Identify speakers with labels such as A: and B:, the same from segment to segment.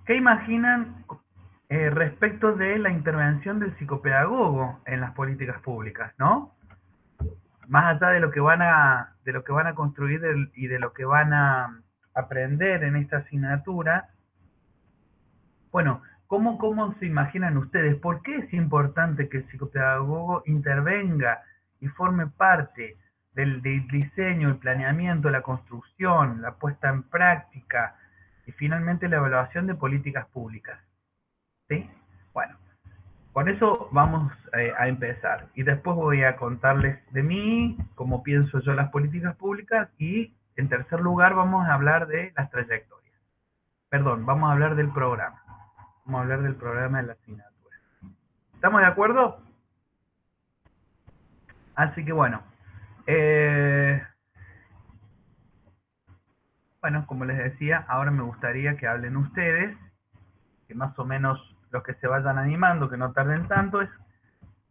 A: ¿Qué imaginan respecto de la intervención del psicopedagogo en las políticas públicas, ¿no? Más allá de lo que van a construir y de lo que van a aprender en esta asignatura, bueno, ¿cómo se imaginan ustedes? ¿Por qué es importante que el psicopedagogo intervenga y forme parte del diseño, el planeamiento, la construcción, la puesta en práctica y finalmente la evaluación de políticas públicas? ¿Sí? Bueno, con eso vamos a empezar. Y después voy a contarles de mí, cómo pienso yo las políticas públicas y en tercer lugar vamos a hablar de las trayectorias. Perdón, vamos a hablar del programa. Vamos a hablar del programa de la asignatura. ¿Estamos de acuerdo? Así que bueno. eh, bueno, como les decía, ahora me gustaría que hablen ustedes, que más o menos los que se vayan animando, que no tarden tanto, es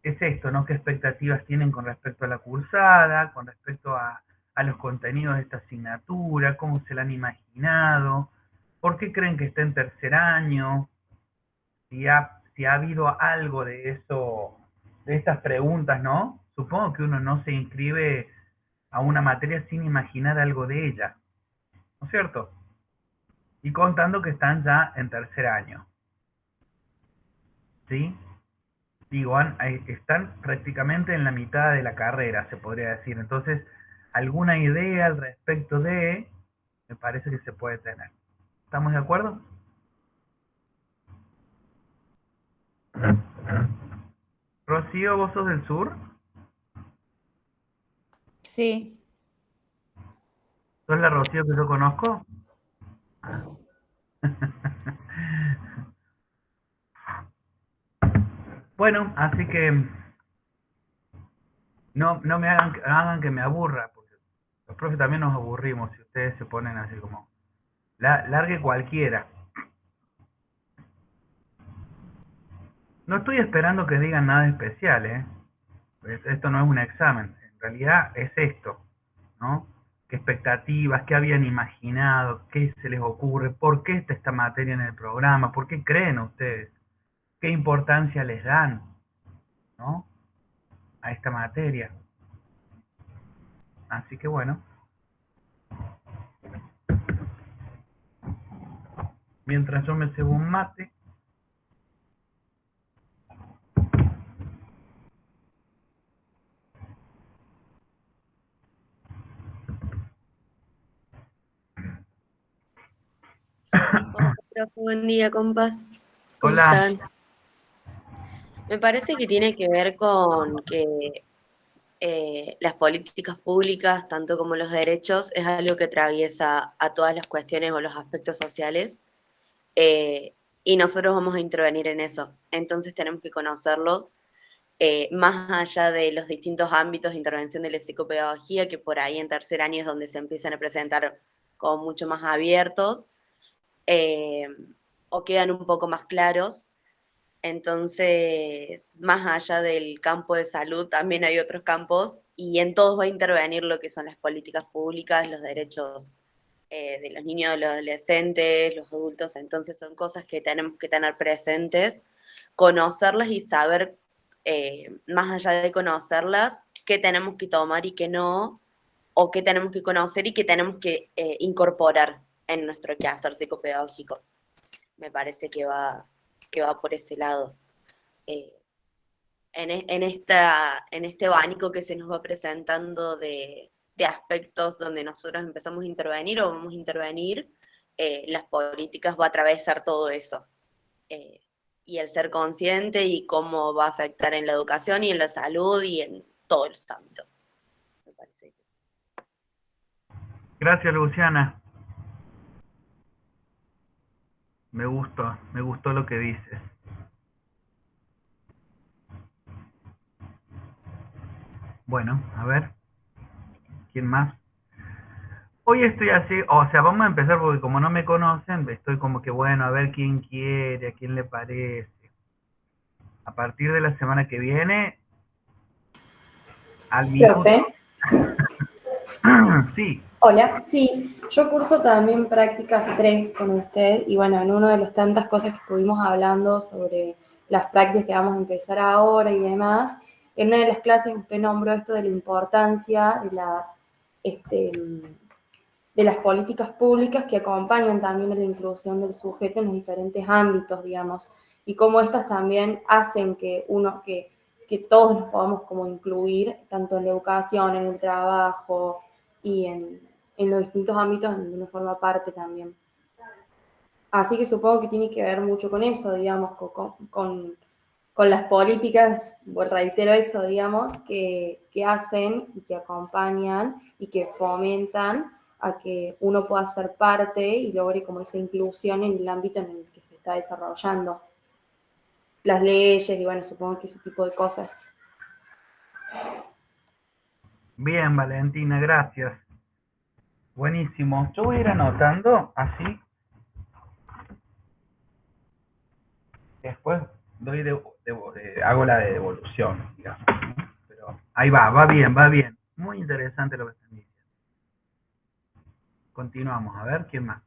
A: esto, ¿no? ¿Qué expectativas tienen con respecto a la cursada, con respecto a los contenidos de esta asignatura, cómo se la han imaginado, por qué creen que está en tercer año, si ha habido algo de eso, de estas preguntas, ¿no? Supongo que uno no se inscribe a una materia sin imaginar algo de ella, ¿no es cierto? Y contando que están ya en tercer año, ¿sí? Digo, están prácticamente en la mitad de la carrera, se podría decir. Entonces, alguna idea al respecto de, me parece que se puede tener. ¿Estamos de acuerdo? Rocío, ¿vos sos del sur?
B: Sí.
A: ¿Sos la Rocío que yo conozco? Bueno, así que no me hagan que me aburra, porque los profes también nos aburrimos si ustedes se ponen así como, largue cualquiera. No estoy esperando que digan nada especial, ¿eh? Pues esto no es un examen, en realidad es esto, ¿no? ¿Qué expectativas, qué habían imaginado, qué se les ocurre, por qué está esta materia en el programa, por qué creen ustedes, qué importancia les dan, ¿no? A esta materia. Así que bueno, mientras yo me cebo un mate,
C: Hola, profe, buen día, compas. ¿Cómo
A: hola,
C: están? Me parece que tiene que ver con que las políticas públicas, tanto como los derechos, es algo que atraviesa a todas las cuestiones o los aspectos sociales, y nosotros vamos a intervenir en eso. Entonces tenemos que conocerlos más allá de los distintos ámbitos de intervención de la psicopedagogía, que por ahí en tercer año es donde se empiezan a presentar como mucho más abiertos, eh, o quedan un poco más claros. Entonces, más allá del campo de salud, también hay otros campos y en todos va a intervenir lo que son las políticas públicas, los derechos de los niños, de los adolescentes, los adultos. Entonces, son cosas que tenemos que tener presentes, conocerlas y saber, más allá de conocerlas, qué tenemos que tomar y qué no, o qué tenemos que conocer y qué tenemos que incorporar en nuestro quehacer psicopedagógico. Me parece que va por ese lado. Eh, en este abanico que se nos va presentando de aspectos donde nosotros empezamos a intervenir o vamos a intervenir, las políticas va a atravesar todo eso. Eh, y el ser consciente y cómo va a afectar en la educación y en la salud y en todos los ámbitos, me parece.
A: gracias Luciana, me gustó lo que dices. Bueno, a ver, ¿quién más? Hoy estoy así, o sea, vamos a empezar porque como no me conocen, estoy como que bueno, a ver quién quiere, a quién le parece. A partir de la semana que viene, al minuto.
B: Profe,
A: Sí,
B: Hola, sí, yo curso también prácticas 3 con usted y bueno, en una de las tantas cosas que estuvimos hablando sobre las prácticas que vamos a empezar ahora y demás, en una de las clases usted nombró esto de la importancia este, de las políticas públicas que acompañan también a la inclusión del sujeto en los diferentes ámbitos, digamos, y cómo estas también hacen que todos nos podamos como incluir, tanto en la educación, en el trabajo y en los distintos ámbitos en donde uno forma parte también. Así que supongo que tiene que ver mucho con eso, digamos, con las políticas, pues reitero eso, digamos, que hacen y que acompañan y que fomentan a que uno pueda ser parte y logre como esa inclusión en el ámbito en el que se está desarrollando las leyes y bueno, supongo que ese tipo de cosas.
A: Bien, Valentina, gracias. Buenísimo. Yo voy a ir anotando así. Después hago la de devolución, digamos. Pero ahí va bien, va bien. Muy interesante lo que están diciendo. Continuamos, a ver, ¿quién más?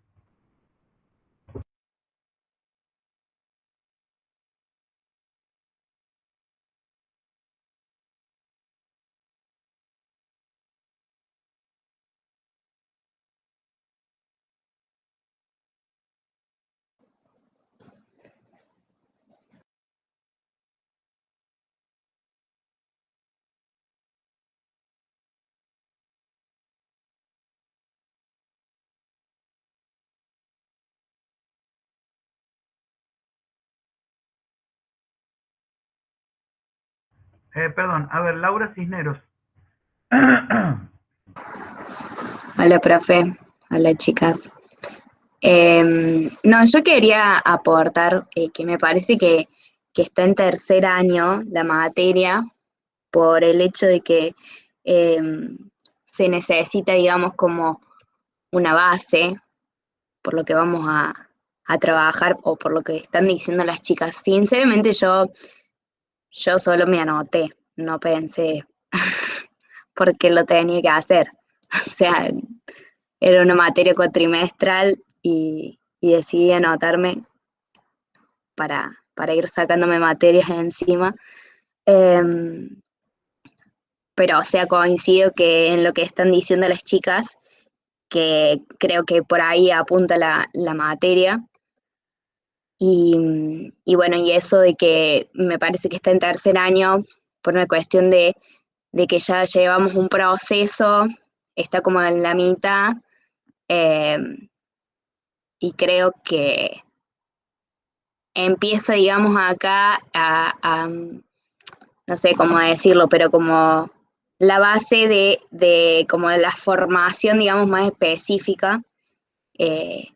A: Perdón, a ver, Laura Cisneros.
D: Hola, profe. Hola, chicas. No, yo quería aportar que me parece que está en tercer año la materia por el hecho de que se necesita, digamos, como una base por lo que vamos a trabajar o por lo que están diciendo las chicas. Sinceramente yo solo me anoté, no pensé porque lo tenía que hacer. O sea, era una materia cuatrimestral y decidí anotarme para ir sacándome materias encima. Pero, o sea, coincido que en lo que están diciendo las chicas, que creo que por ahí apunta la materia. Y bueno, y eso de que me parece que está en tercer año por una cuestión de que ya llevamos un proceso, está como en la mitad, eh, y creo que empieza, digamos, acá no sé cómo decirlo, pero como la base de como la formación, digamos, más específica, eh,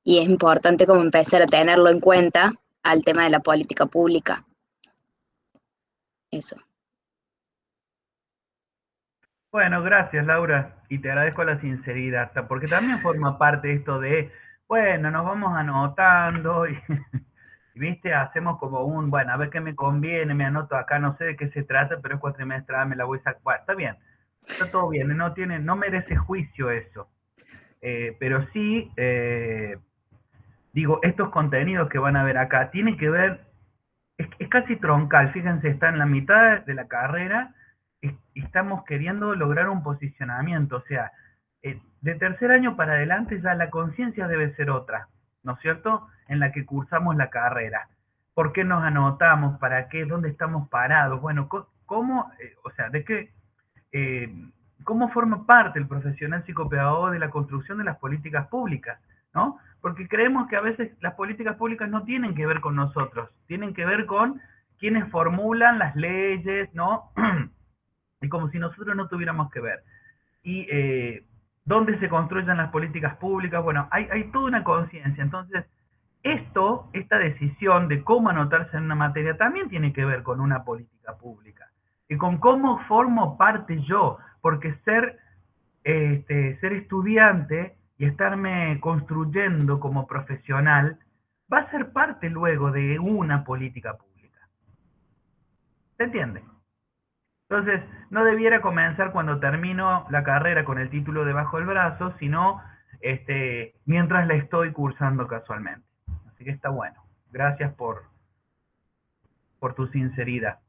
D: y es importante como empezar a tenerlo en cuenta al tema de la política pública. Eso.
A: Bueno, gracias, Laura. Y te agradezco la sinceridad, porque también forma parte esto de, bueno, nos vamos anotando y, viste, hacemos como bueno, a ver qué me conviene, me anoto acá, no sé de qué se trata, pero es cuatrimestral, me la voy a sacar. Bueno, está bien, está todo bien, no merece juicio eso. Pero sí, digo, estos contenidos que van a ver acá tienen que ver, es casi troncal, fíjense, está en la mitad de la carrera, estamos queriendo lograr un posicionamiento, o sea, de tercer año para adelante ya la conciencia debe ser otra, ¿no es cierto? En la que cursamos la carrera. ¿Por qué nos anotamos? ¿Para qué? ¿Dónde estamos parados? Bueno, ¿cómo, o sea, de qué, eh, cómo forma parte el profesional psicopedagogo de la construcción de las políticas públicas, ¿no? Porque creemos que a veces las políticas públicas no tienen que ver con nosotros, tienen que ver con quienes formulan las leyes, ¿no? Y como si nosotros no tuviéramos que ver. Y dónde se construyen las políticas públicas, bueno, hay toda una conciencia. Entonces, esta decisión de cómo anotarse en una materia también tiene que ver con una política pública y con cómo formo parte yo, porque ser estudiante y estarme construyendo como profesional va a ser parte luego de una política pública. ¿Se entiende? Entonces, no debiera comenzar cuando termino la carrera con el título debajo del brazo, sino mientras la estoy cursando casualmente. Así que está bueno. Gracias por tu sinceridad.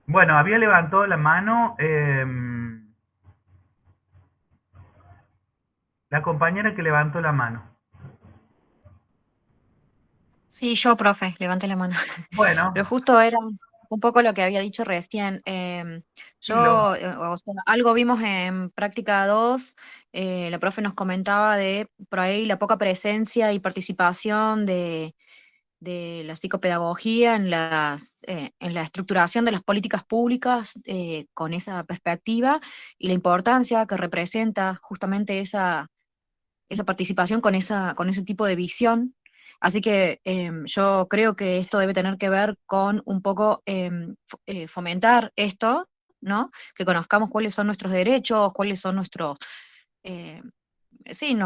A: Bueno, había levantado la mano la compañera que levantó la mano.
E: Sí, yo, profe, levante la mano.
A: Bueno,
E: Pero justo era un poco lo que había dicho recién.
A: dilo.
E: O sea, algo vimos en práctica 2. La profe nos comentaba de por ahí la poca presencia y participación de la psicopedagogía en la estructuración de las políticas públicas con esa perspectiva y la importancia que representa justamente esa participación con ese tipo de visión. Así que yo creo que esto debe tener que ver con un poco fomentar esto, ¿no? Que conozcamos cuáles son nuestros derechos, cuáles son eh,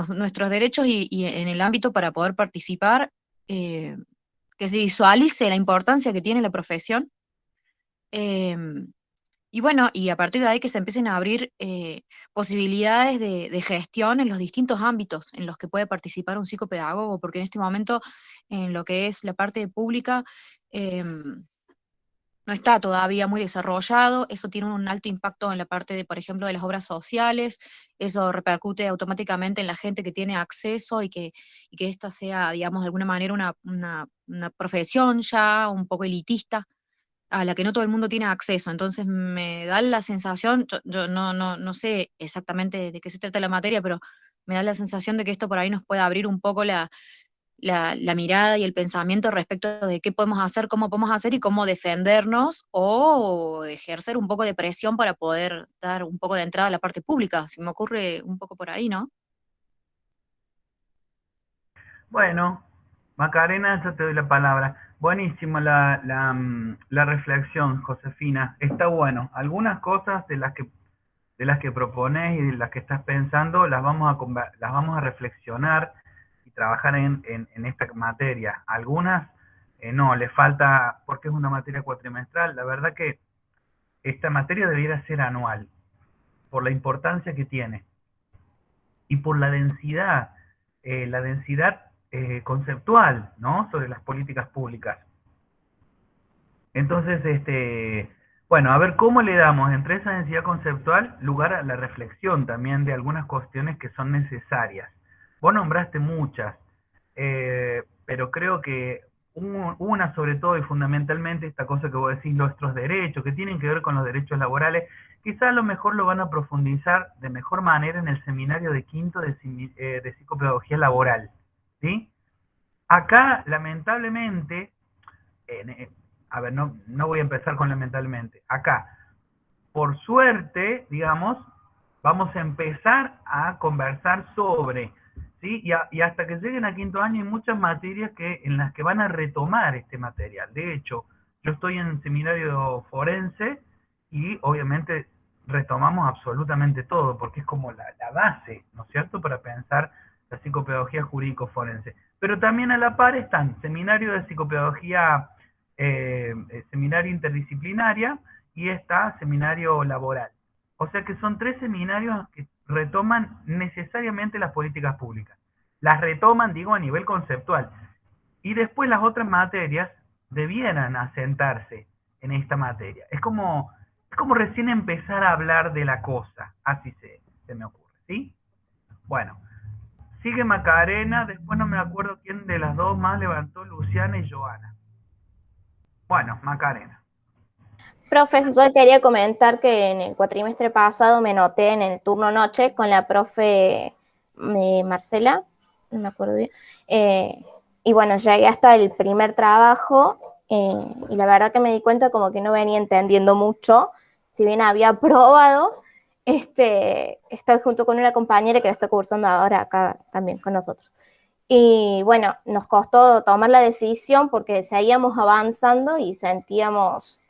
E: nuestros derechos y en el ámbito para poder participar, eh, que se visualice la importancia que tiene la profesión. em, y bueno, y a partir de ahí que se empiecen a abrir posibilidades de gestión en los distintos ámbitos en los que puede participar un psicopedagogo, porque en este momento en lo que es la parte pública no está todavía muy desarrollado, eso tiene un alto impacto en la parte de, por ejemplo, de las obras sociales, eso repercute automáticamente en la gente que tiene acceso y que esta sea, digamos, de alguna manera una profesión ya un poco elitista a la que no todo el mundo tiene acceso. Entonces me da la sensación, yo no sé exactamente de qué se trata la materia, pero me da la sensación de que esto por ahí nos puede abrir un poco la mirada y el pensamiento respecto de qué podemos hacer, cómo podemos hacer y cómo defendernos o ejercer un poco de presión para poder dar un poco de entrada a la parte pública. Se me ocurre un poco por ahí, ¿no?
A: Bueno, Macarena, yo te doy la palabra. Buenísimo la reflexión, Josefina. Está bueno. Algunas cosas de las que propones y de las que estás pensando las vamos a reflexionar y trabajar en esta materia. Algunas no, le falta, porque es una materia cuatrimestral. La verdad que esta materia debiera ser anual, por la importancia que tiene y por la densidad conceptual, ¿no? Sobre las políticas públicas. Entonces, bueno, a ver cómo le damos entre esa densidad conceptual lugar a la reflexión también de algunas cuestiones que son necesarias. Vos nombraste muchas, pero creo que una sobre todo y fundamentalmente esta cosa que vos decís, nuestros derechos, que tienen que ver con los derechos laborales, quizás a lo mejor lo van a profundizar de mejor manera en el seminario de quinto de psicopedagogía laboral, ¿sí? Acá, lamentablemente, eh, a ver, no voy a empezar con lamentablemente. Acá, por suerte, digamos, vamos a empezar a conversar sobre, ¿sí? Y hasta que lleguen a quinto año hay muchas materias en las que van a retomar este material. De hecho, yo estoy en seminario forense y obviamente retomamos absolutamente todo, porque es como la base, ¿no es cierto?, para pensar la psicopedagogía jurídico-forense. Pero también a la par están seminario de psicopedagogía, seminario interdisciplinaria, y está seminario laboral. O sea que son tres seminarios que retoman necesariamente las políticas públicas. Las retoman, digo, a nivel conceptual. Y después las otras materias debieran asentarse en esta materia. Es como recién empezar a hablar de la cosa. Así se me ocurre, ¿sí? Bueno, sigue Macarena, después no me acuerdo quién de las dos más levantó, Luciana y Joana. Bueno, Macarena.
F: Profe, yo quería comentar que en el cuatrimestre pasado me noté en el turno noche con la profe Marcela, no me acuerdo bien, y bueno, llegué hasta el primer trabajo y la verdad que me di cuenta como que no venía entendiendo mucho, si bien había aprobado, estoy junto con una compañera que la está cursando ahora acá también con nosotros. Y bueno, nos costó tomar la decisión porque seguíamos avanzando y sentíamos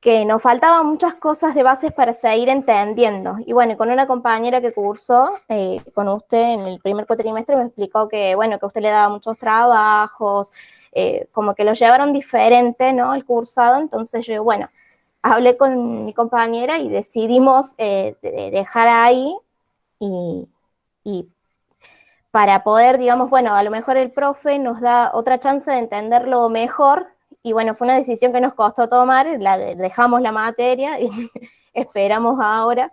F: que nos faltaban muchas cosas de bases para seguir entendiendo. Y bueno, con una compañera que cursó con usted en el primer cuatrimestre me explicó que, bueno, que usted le daba muchos trabajos, como que lo llevaron diferente, ¿no?, el cursado. Entonces yo, bueno, hablé con mi compañera y decidimos dejar ahí y para poder, digamos, bueno, a lo mejor el profe nos da otra chance de entenderlo mejor, y bueno, fue una decisión que nos costó tomar, dejamos la materia y esperamos ahora,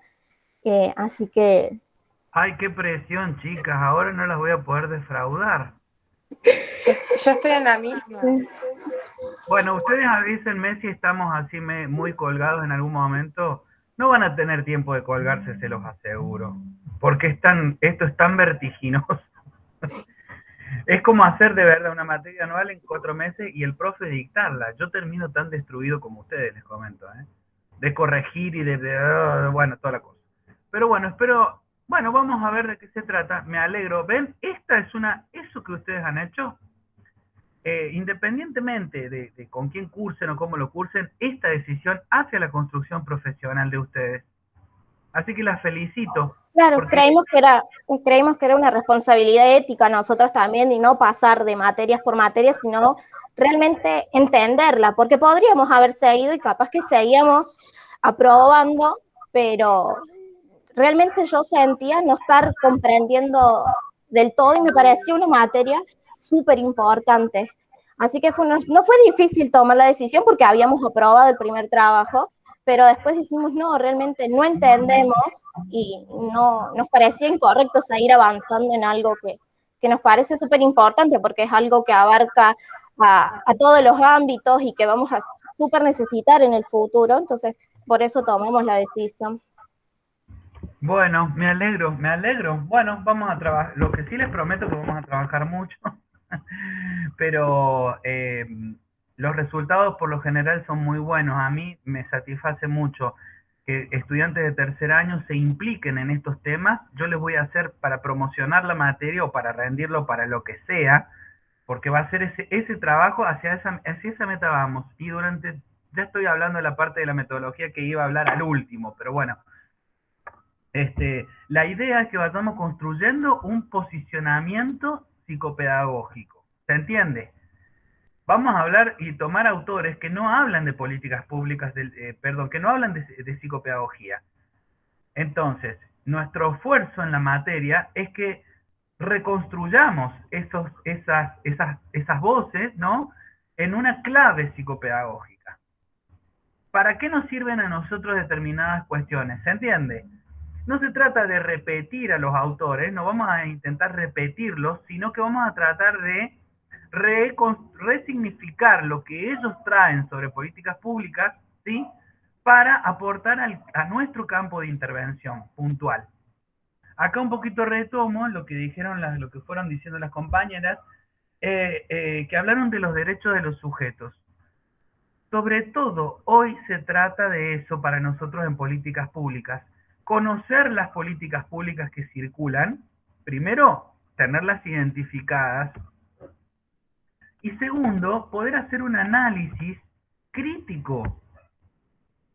F: así que...
A: Ay, qué presión, chicas, ahora no las voy a poder defraudar.
B: Yo estoy en la misma.
A: Bueno, ustedes avísenme si estamos así muy colgados en algún momento. No van a tener tiempo de colgarse, se los aseguro. Porque esto es tan vertiginoso. Es como hacer de verdad una materia anual en 4 meses y el profe dictarla. Yo termino tan destruido como ustedes, les comento, ¿eh? De corregir y bueno, toda la cosa. Pero bueno, bueno, vamos a ver de qué se trata. Me alegro. ¿Ven? Eso que ustedes han hecho, independientemente de con quién cursen o cómo lo cursen, esta decisión hace la construcción profesional de ustedes. Así que las felicito.
F: Claro,
A: Porque
F: creímos que era una responsabilidad ética nosotros también, y no pasar de materias por materias, sino realmente entenderla, porque podríamos haber seguido y capaz que seguíamos aprobando, pero realmente yo sentía no estar comprendiendo del todo y me parecía una materia súper importante. Así que no fue difícil tomar la decisión porque habíamos aprobado el primer trabajo, pero después decimos, no, realmente no entendemos y no nos parecía incorrecto seguir avanzando en algo que nos parece súper importante porque es algo que abarca a todos los ámbitos y que vamos a súper necesitar en el futuro. Entonces, por eso tomamos la decisión.
A: bueno, me alegro, me alegro. Bueno, vamos a trabajar. Lo que sí les prometo que vamos a trabajar mucho, pero los resultados por lo general son muy buenos. A mí me satisface mucho que estudiantes de tercer año se impliquen en estos temas. Yo les voy a hacer para promocionar la materia o para rendirlo para lo que sea, porque va a ser ese trabajo hacia esa meta vamos. Y ya estoy hablando de la parte de la metodología que iba a hablar al último, pero bueno. La idea es que vayamos construyendo un posicionamiento psicopedagógico. ¿Se entiende? Vamos a hablar y tomar autores que no hablan de políticas públicas, que no hablan de psicopedagogía. Entonces, nuestro esfuerzo en la materia es que reconstruyamos esas voces, ¿no? En una clave psicopedagógica. ¿Para qué nos sirven a nosotros determinadas cuestiones? ¿Se entiende? No se trata de repetir a los autores, no vamos a intentar repetirlos, sino que vamos a tratar de resignificar lo que ellos traen sobre políticas públicas, ¿sí? Para aportar a nuestro campo de intervención puntual. Acá un poquito retomo lo que lo que fueron diciendo las compañeras, que hablaron de los derechos de los sujetos. Sobre todo, hoy se trata de eso para nosotros en políticas públicas. Conocer las políticas públicas que circulan, primero, tenerlas identificadas, y segundo, poder hacer un análisis crítico,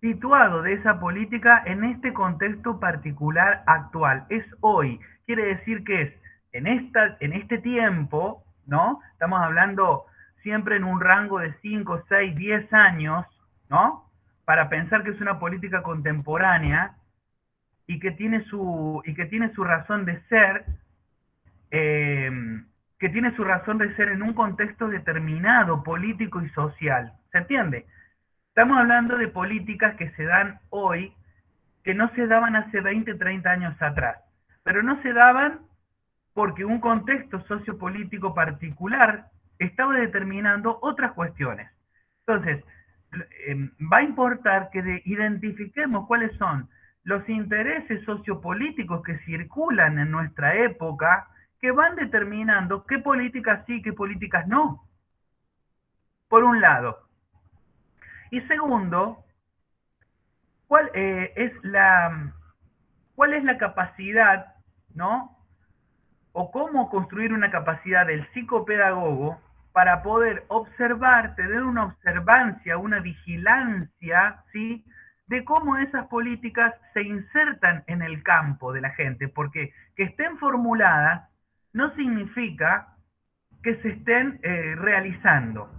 A: situado de esa política en este contexto particular actual. Es hoy, quiere decir que es en este tiempo, ¿no? Estamos hablando siempre en un rango de 5, 6, 10 años, ¿no? Para pensar que es una política contemporánea y que tiene su razón de ser, en un contexto determinado, político y social. ¿Se entiende? Estamos hablando de políticas que se dan hoy, que no se daban hace 20, 30 años atrás, pero no se daban porque un contexto sociopolítico particular estaba determinando otras cuestiones. Entonces, va a importar que identifiquemos cuáles son los intereses sociopolíticos que circulan en nuestra época, que van determinando qué políticas sí, qué políticas no. Por un lado. Y segundo, ¿cuál es la capacidad, ¿no? O cómo construir una capacidad del psicopedagogo para poder observar, tener una observancia, una vigilancia, ¿sí? De cómo esas políticas se insertan en el campo de la gente, porque que estén formuladas no significa que se estén realizando.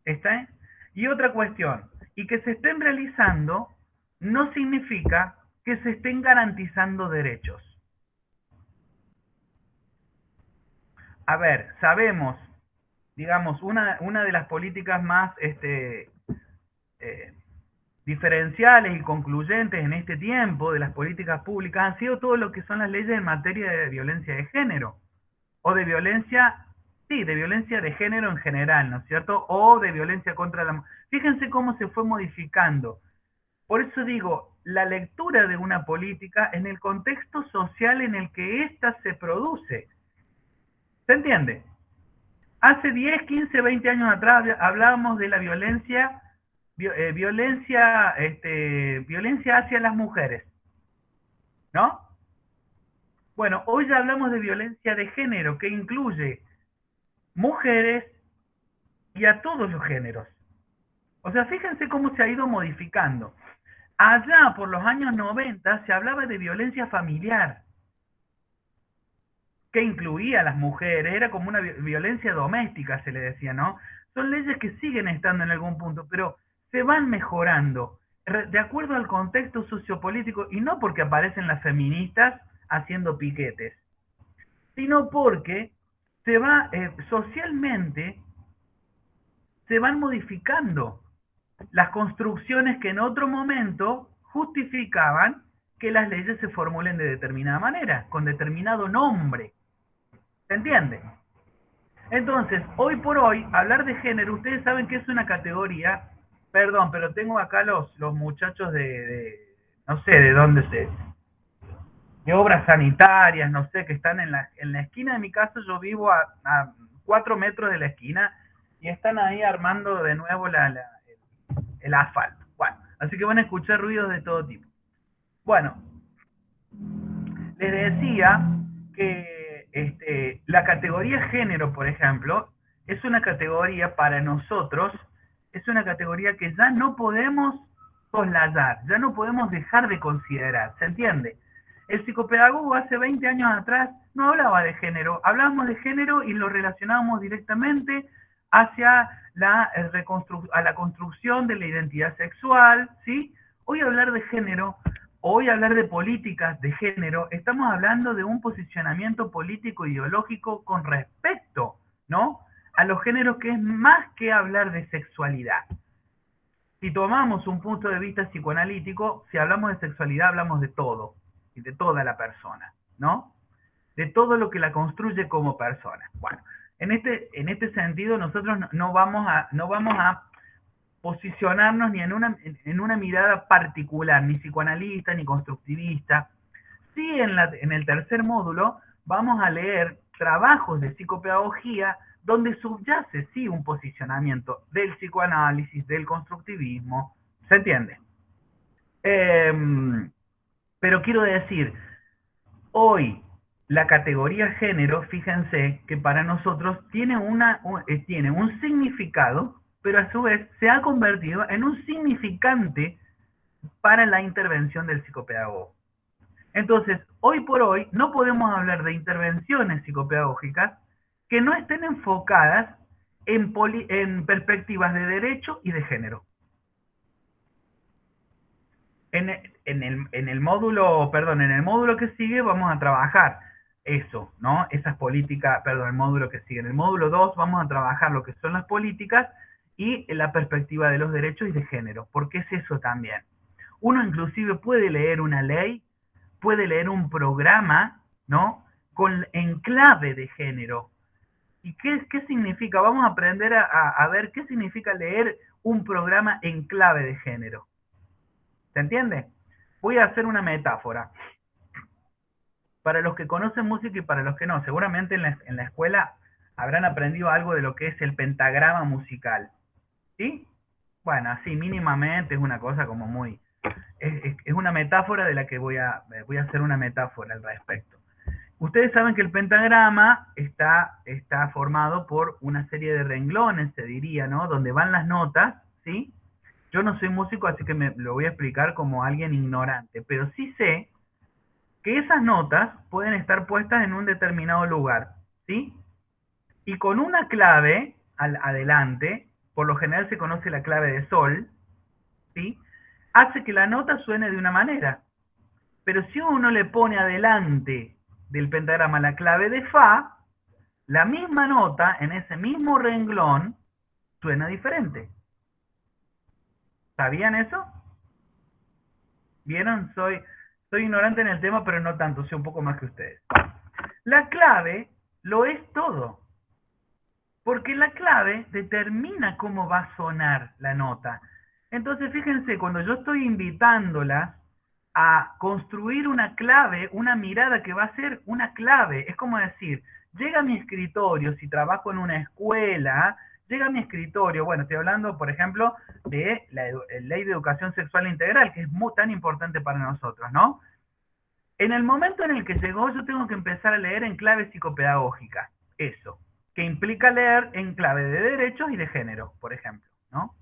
A: ¿Está? Y otra cuestión, y que se estén realizando no significa que se estén garantizando derechos. A ver, sabemos, digamos, una de las políticas más diferenciales y concluyentes en este tiempo de las políticas públicas han sido todo lo que son las leyes en materia de violencia de género, o de violencia, sí, de violencia de género en general, ¿no es cierto? O de violencia contra la mujer. Fíjense cómo se fue modificando. Por eso digo, la lectura de una política en el contexto social en el que ésta se produce. ¿Se entiende? Hace 10, 15, 20 años atrás hablábamos de la violencia, violencia hacia las mujeres, ¿no? Bueno, hoy ya hablamos de violencia de género, que incluye mujeres y a todos los géneros. O sea, fíjense cómo se ha ido modificando. Allá por los años 90 se hablaba de violencia familiar, que incluía a las mujeres, era como una violencia doméstica, se le decía, ¿no? Son leyes que siguen estando en algún punto, pero se van mejorando de acuerdo al contexto sociopolítico, y no porque aparecen las feministas haciendo piquetes, sino porque se va socialmente, se van modificando las construcciones que en otro momento justificaban que las leyes se formulen de determinada manera, con determinado nombre. ¿Se entiende? Entonces, hoy por hoy, hablar de género, ustedes saben que es una categoría, perdón, pero tengo acá los muchachos no sé de dónde de obras sanitarias, no sé, que están en la esquina de mi casa. Yo vivo a 4 metros de la esquina, y están ahí armando de nuevo el asfalto. Bueno, así que van a escuchar ruidos de todo tipo. Bueno, les decía que la categoría género, por ejemplo, es una categoría para nosotros, es una categoría que ya no podemos soslayar, ya no podemos dejar de considerar, ¿se entiende? El psicopedagogo hace 20 años atrás no hablaba de género, hablábamos de género y lo relacionábamos directamente hacia a la construcción de la identidad sexual, ¿sí? Hoy hablar de género, hoy hablar de políticas de género, estamos hablando de un posicionamiento político ideológico con respecto, ¿no?, a los géneros, que es más que hablar de sexualidad. Si tomamos un punto de vista psicoanalítico, si hablamos de sexualidad, hablamos de todo, y de toda la persona, ¿no? De todo lo que la construye como persona. Bueno, en este sentido, nosotros no vamos a posicionarnos ni en una mirada particular, ni psicoanalista, ni constructivista. Sí, en el tercer módulo vamos a leer trabajos de psicopedagogía donde subyace, sí, un posicionamiento del psicoanálisis, del constructivismo. ¿Se entiende? Pero quiero decir, hoy la categoría género, fíjense que para nosotros tiene un significado, pero a su vez se ha convertido en un significante para la intervención del psicopedagogo. Entonces, hoy por hoy no podemos hablar de intervenciones psicopedagógicas que no estén enfocadas en perspectivas de derecho y de género. En el módulo que sigue vamos a trabajar eso, ¿no? Esas políticas, perdón, el módulo que sigue. En el módulo 2 vamos a trabajar lo que son las políticas y la perspectiva de los derechos y de género, porque es eso también. Uno inclusive puede leer una ley, puede leer un programa, ¿no?, en clave de género. ¿Y qué significa? Vamos a aprender a ver qué significa leer un programa en clave de género. ¿Se entiende? Voy a hacer una metáfora. Para los que conocen música y para los que no, seguramente en la escuela habrán aprendido algo de lo que es el pentagrama musical. ¿Sí? Bueno, así mínimamente es una cosa como muy... Es una metáfora de la que voy a hacer una metáfora al respecto. Ustedes saben que el pentagrama está formado por una serie de renglones, se diría, ¿no?, donde van las notas, ¿sí? Yo no soy músico, así que lo voy a explicar como alguien ignorante, pero sí sé que esas notas pueden estar puestas en un determinado lugar, ¿sí? Y con una clave adelante, por lo general se conoce la clave de sol, ¿sí? Hace que la nota suene de una manera. Pero si uno le pone adelante del pentagrama la clave de fa, la misma nota en ese mismo renglón suena diferente. ¿Sabían eso? ¿Vieron? Soy ignorante en el tema, pero no tanto, sé un poco más que ustedes. La clave lo es todo. Porque la clave determina cómo va a sonar la nota. Entonces, fíjense, cuando yo estoy invitándolas a construir una clave, una mirada que va a ser una clave, es como decir, llega a mi escritorio, si trabajo en una escuela, llega a mi escritorio, bueno, estoy hablando, por ejemplo, de la Ley de Educación Sexual Integral, que es tan importante para nosotros, ¿no? En el momento en el que llegó, yo tengo que empezar a leer en clave psicopedagógica, eso, que implica leer en clave de derechos y de género, por ejemplo, ¿no?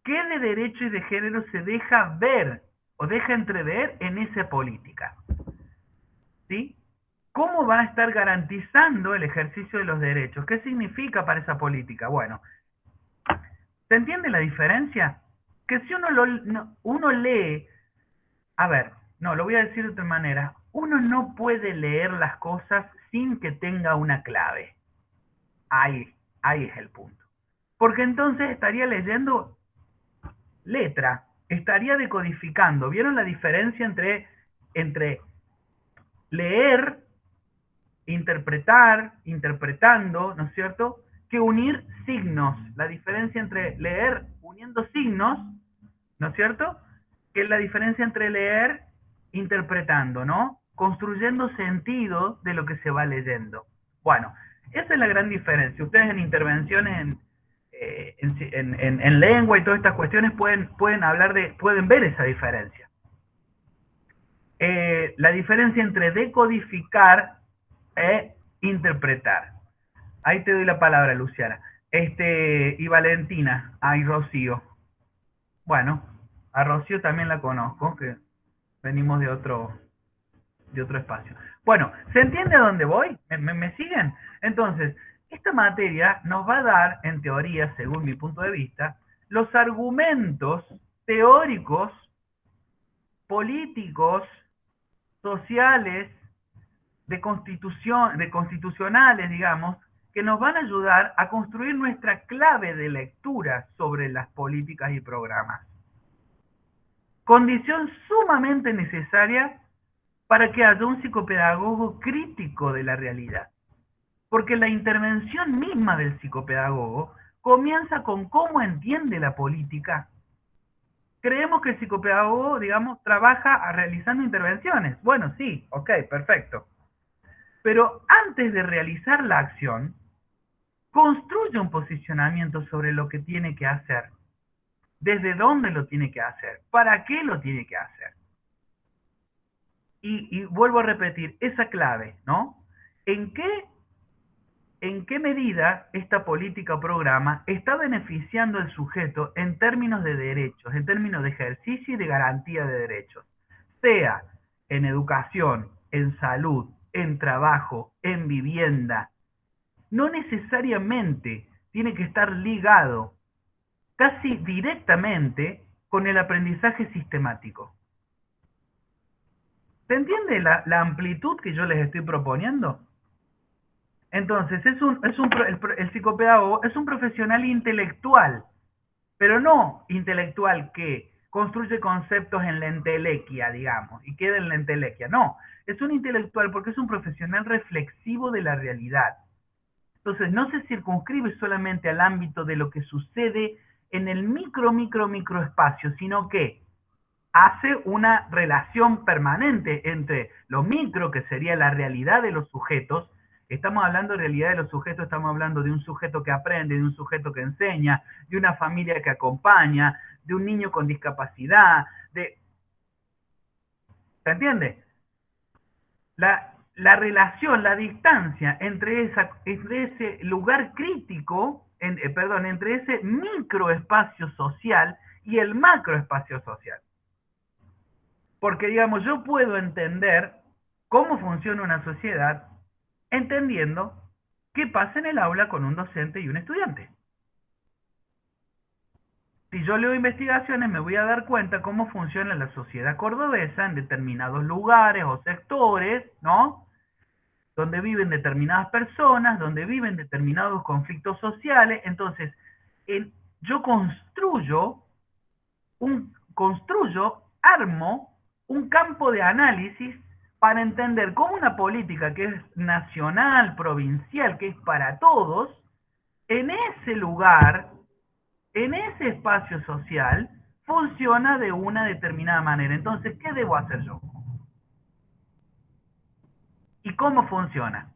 A: ¿Qué de derecho y de género se deja ver o deja entrever en esa política? ¿Sí? ¿Cómo va a estar garantizando el ejercicio de los derechos? ¿Qué significa para esa política? Bueno, ¿se entiende la diferencia? Que si uno lee, a ver, no, lo voy a decir de otra manera, uno no puede leer las cosas sin que tenga una clave. Ahí es el punto. Porque entonces estaría leyendo letra, estaría decodificando. ¿Vieron la diferencia entre leer, interpretar, interpretando, ¿no es cierto? Que unir signos. La diferencia entre leer uniendo signos, ¿no es cierto? Que es la diferencia entre leer interpretando, ¿no? Construyendo sentido de lo que se va leyendo. Bueno, esa es la gran diferencia. Ustedes en intervenciones en lengua y todas estas cuestiones pueden ver esa diferencia. La diferencia entre decodificar e interpretar. Ahí te doy la palabra, Luciana. Y Valentina, ay, Rocío. Bueno, a Rocío también la conozco, que venimos de otro espacio. Bueno, ¿se entiende a dónde voy? ¿Me siguen? Entonces, esta materia nos va a dar, en teoría, según mi punto de vista, los argumentos teóricos, políticos, sociales, constitucionales, digamos, que nos van a ayudar a construir nuestra clave de lectura sobre las políticas y programas. Condición sumamente necesaria para que haya un psicopedagogo crítico de la realidad. Porque la intervención misma del psicopedagogo comienza con cómo entiende la política. Creemos que el psicopedagogo, digamos, trabaja realizando intervenciones. Bueno, sí, ok, perfecto. Pero antes de realizar la acción, construye un posicionamiento sobre lo que tiene que hacer. Desde dónde lo tiene que hacer. Para qué lo tiene que hacer. Y vuelvo a repetir, esa clave, ¿no? ¿En qué medida esta política o programa está beneficiando al sujeto en términos de derechos, en términos de ejercicio y de garantía de derechos? Sea en educación, en salud, en trabajo, en vivienda. No necesariamente tiene que estar ligado casi directamente con el aprendizaje sistemático. ¿Se entiende la amplitud que yo les estoy proponiendo? Entonces, el psicopedagogo es un profesional intelectual, pero no intelectual que construye conceptos en la entelequia, digamos, y queda en la entelequia. No, es un intelectual porque es un profesional reflexivo de la realidad. Entonces, no se circunscribe solamente al ámbito de lo que sucede en el micro espacio, sino que hace una relación permanente entre lo micro, que sería la realidad de los sujetos. Estamos hablando de realidad de los sujetos, estamos hablando de un sujeto que aprende, de un sujeto que enseña, de una familia que acompaña, de un niño con discapacidad, ¿se entiende? La relación, la distancia entre ese lugar crítico, entre ese microespacio social y el macroespacio social. Porque, digamos, yo puedo entender cómo funciona una sociedad entendiendo qué pasa en el aula con un docente y un estudiante. si yo leo investigaciones me voy a dar cuenta cómo funciona la sociedad cordobesa en determinados lugares o sectores, ¿no? Donde viven determinadas personas, donde viven determinados conflictos sociales. Entonces, yo armo un campo de análisis para entender cómo una política que es nacional, provincial, que es para todos, en ese lugar, en ese espacio social, funciona de una determinada manera. Entonces, ¿qué debo hacer yo? ¿Y cómo funciona?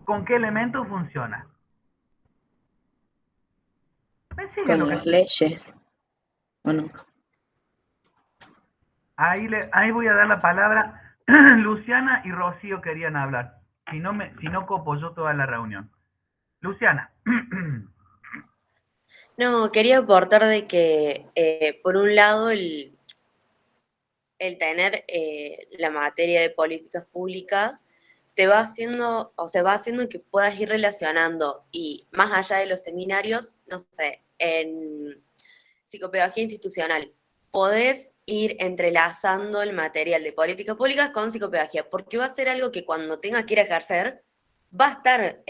A: ¿Con qué elementos funciona? ¿Me siguen lo
D: Con
A: que...
D: las leyes, ¿o no?
A: Ahí voy a dar la palabra. Luciana y Rocío querían hablar. Si no copo yo toda la reunión. Luciana.
C: No, quería aportar de que, por un lado, el tener la materia de políticas públicas te va haciendo, o se va haciendo que puedas ir relacionando y más allá de los seminarios, no sé, en psicopedagogía institucional, podés ir entrelazando el material de políticas públicas con psicopedagogía, porque va a ser algo que cuando tengas que ir a ejercer, va a estar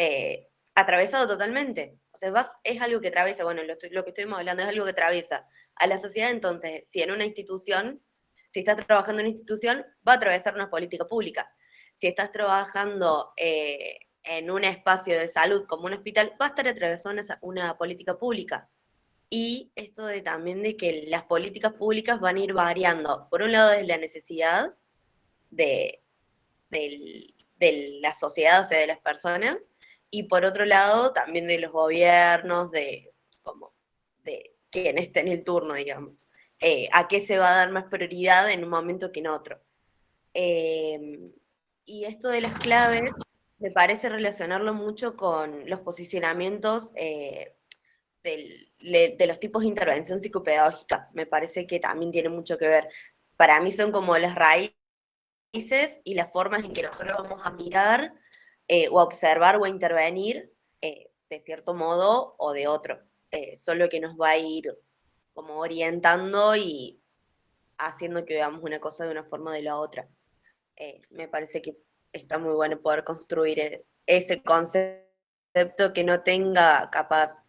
C: atravesado totalmente. O sea, es algo que atraviesa, bueno, lo que estuvimos hablando es algo que atraviesa a la sociedad. Entonces, si en una institución, si estás trabajando en una institución, va a atravesar una política pública. Si estás trabajando en un espacio de salud como un hospital, va a estar atravesando una política pública. Y esto de también de que las políticas públicas van a ir variando, por un lado, desde la necesidad de, de la sociedad, o sea, de las personas, y por otro lado, también de los gobiernos, de quien esté en el turno, digamos. A qué se va a dar más prioridad en un momento que en otro. Eh, y esto de las claves, me parece relacionarlo mucho con los posicionamientos de los tipos de intervención psicopedagógica. Me parece que también tiene mucho que ver. Para mí son como las raíces y las formas en que nosotros vamos a mirar o a observar o a intervenir de cierto modo o de otro. Solo que nos va a ir como orientando y haciendo que veamos una cosa de una forma o de la otra. Me parece que está muy bueno poder construir ese concepto que no tenga capaz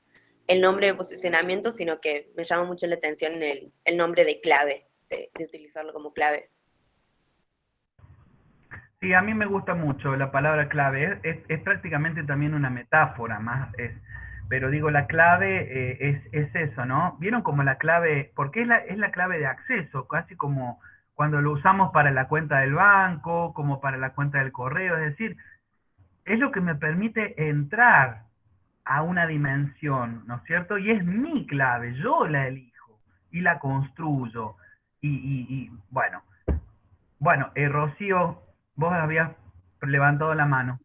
C: el nombre de posicionamiento, sino que me llama mucho la atención el nombre de clave, de utilizarlo como clave.
A: Sí, a mí me gusta mucho la palabra clave. Es prácticamente también una metáfora más. Pero digo, la clave es eso, ¿no? ¿Vieron como la clave? Porque es la clave de acceso, casi como cuando lo usamos para la cuenta del banco, como para la cuenta del correo. Es decir, es lo que me permite entrar a una dimensión, ¿no es cierto? Y es mi clave, yo la elijo y la construyo. Bueno, Rocío, vos habías levantado la mano.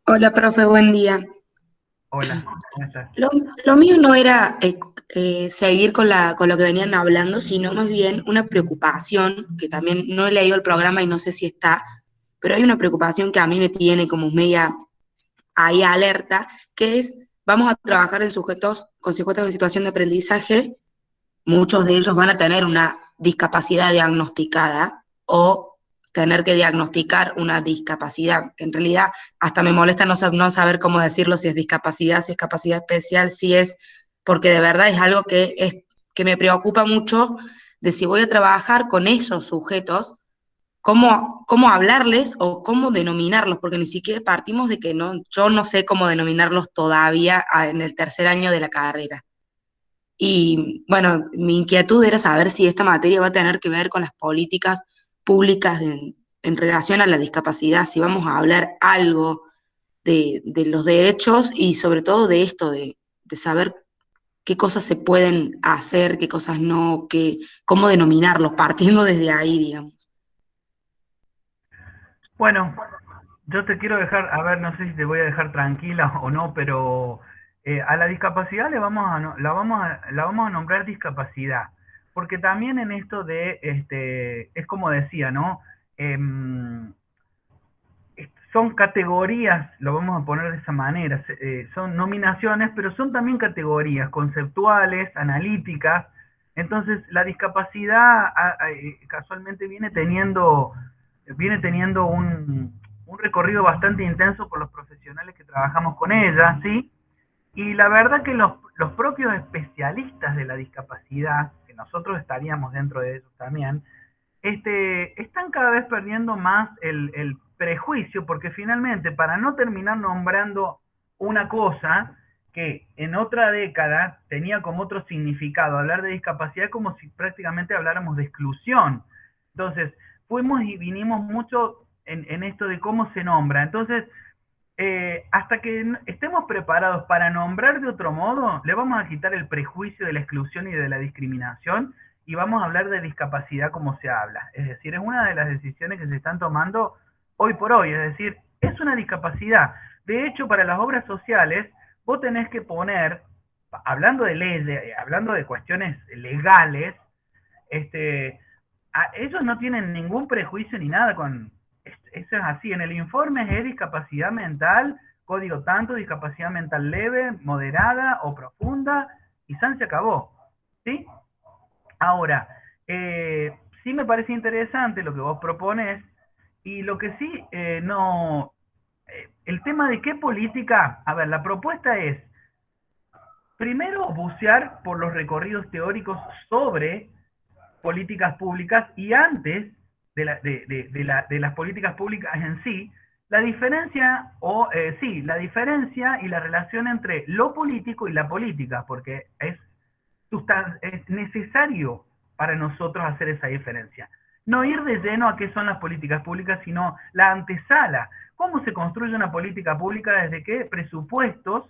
G: Hola, profe, buen día.
A: Hola, ¿cómo estás?
G: Lo mío no era seguir con lo que venían hablando, sino más bien una preocupación, que también no he leído el programa y no sé si está, pero hay una preocupación que a mí me tiene como media ahí alerta, que es, vamos a trabajar con sujetos en situación de aprendizaje, muchos de ellos van a tener una discapacidad diagnosticada o tener que diagnosticar una discapacidad. En realidad, hasta me molesta no saber cómo decirlo, si es discapacidad, si es capacidad especial, si es, porque de verdad es algo que me preocupa mucho de si voy a trabajar con esos sujetos, cómo hablarles o cómo denominarlos, porque ni siquiera partimos de que yo no sé cómo denominarlos todavía en el tercer año de la carrera. Y bueno, mi inquietud era saber si esta materia va a tener que ver con las políticas públicas en relación a la discapacidad, si vamos a hablar algo de los derechos y sobre todo de esto, de saber qué cosas se pueden hacer, qué cosas no, cómo denominarlos, partiendo desde ahí, digamos.
A: Bueno, yo te quiero dejar, a ver, no sé si te voy a dejar tranquila o no, pero a la discapacidad la vamos a nombrar discapacidad, porque también en esto de, es como decía, ¿no? son categorías, lo vamos a poner de esa manera, son nominaciones, pero son también categorías conceptuales, analíticas. Entonces, la discapacidad casualmente viene teniendo un recorrido bastante intenso por los profesionales que trabajamos con ella, ¿sí? Y la verdad que los propios especialistas de la discapacidad, que nosotros estaríamos dentro de ellos también, están cada vez perdiendo más el prejuicio, porque finalmente, para no terminar nombrando una cosa que en otra década tenía como otro significado, hablar de discapacidad como si prácticamente habláramos de exclusión. Entonces, fuimos y vinimos mucho en esto de cómo se nombra. Entonces, hasta que estemos preparados para nombrar de otro modo, le vamos a quitar el prejuicio de la exclusión y de la discriminación y vamos a hablar de discapacidad como se habla. Es decir, es una de las decisiones que se están tomando hoy por hoy. Es decir, es una discapacidad. De hecho, para las obras sociales, vos tenés que poner, hablando de leyes, hablando de cuestiones legales, ellos no tienen ningún prejuicio ni nada con... Eso es así, en el informe es discapacidad mental, código tanto, discapacidad mental leve, moderada o profunda, y se acabó, ¿sí? Ahora, sí me parece interesante lo que vos propones, y lo que sí, el tema de qué política, a ver, la propuesta es, primero, bucear por los recorridos teóricos sobre políticas públicas, y antes de las políticas públicas en sí, la diferencia, la diferencia y la relación entre lo político y la política, porque es necesario para nosotros hacer esa diferencia. No ir de lleno a qué son las políticas públicas, sino la antesala. ¿Cómo se construye una política pública? ¿Desde qué presupuestos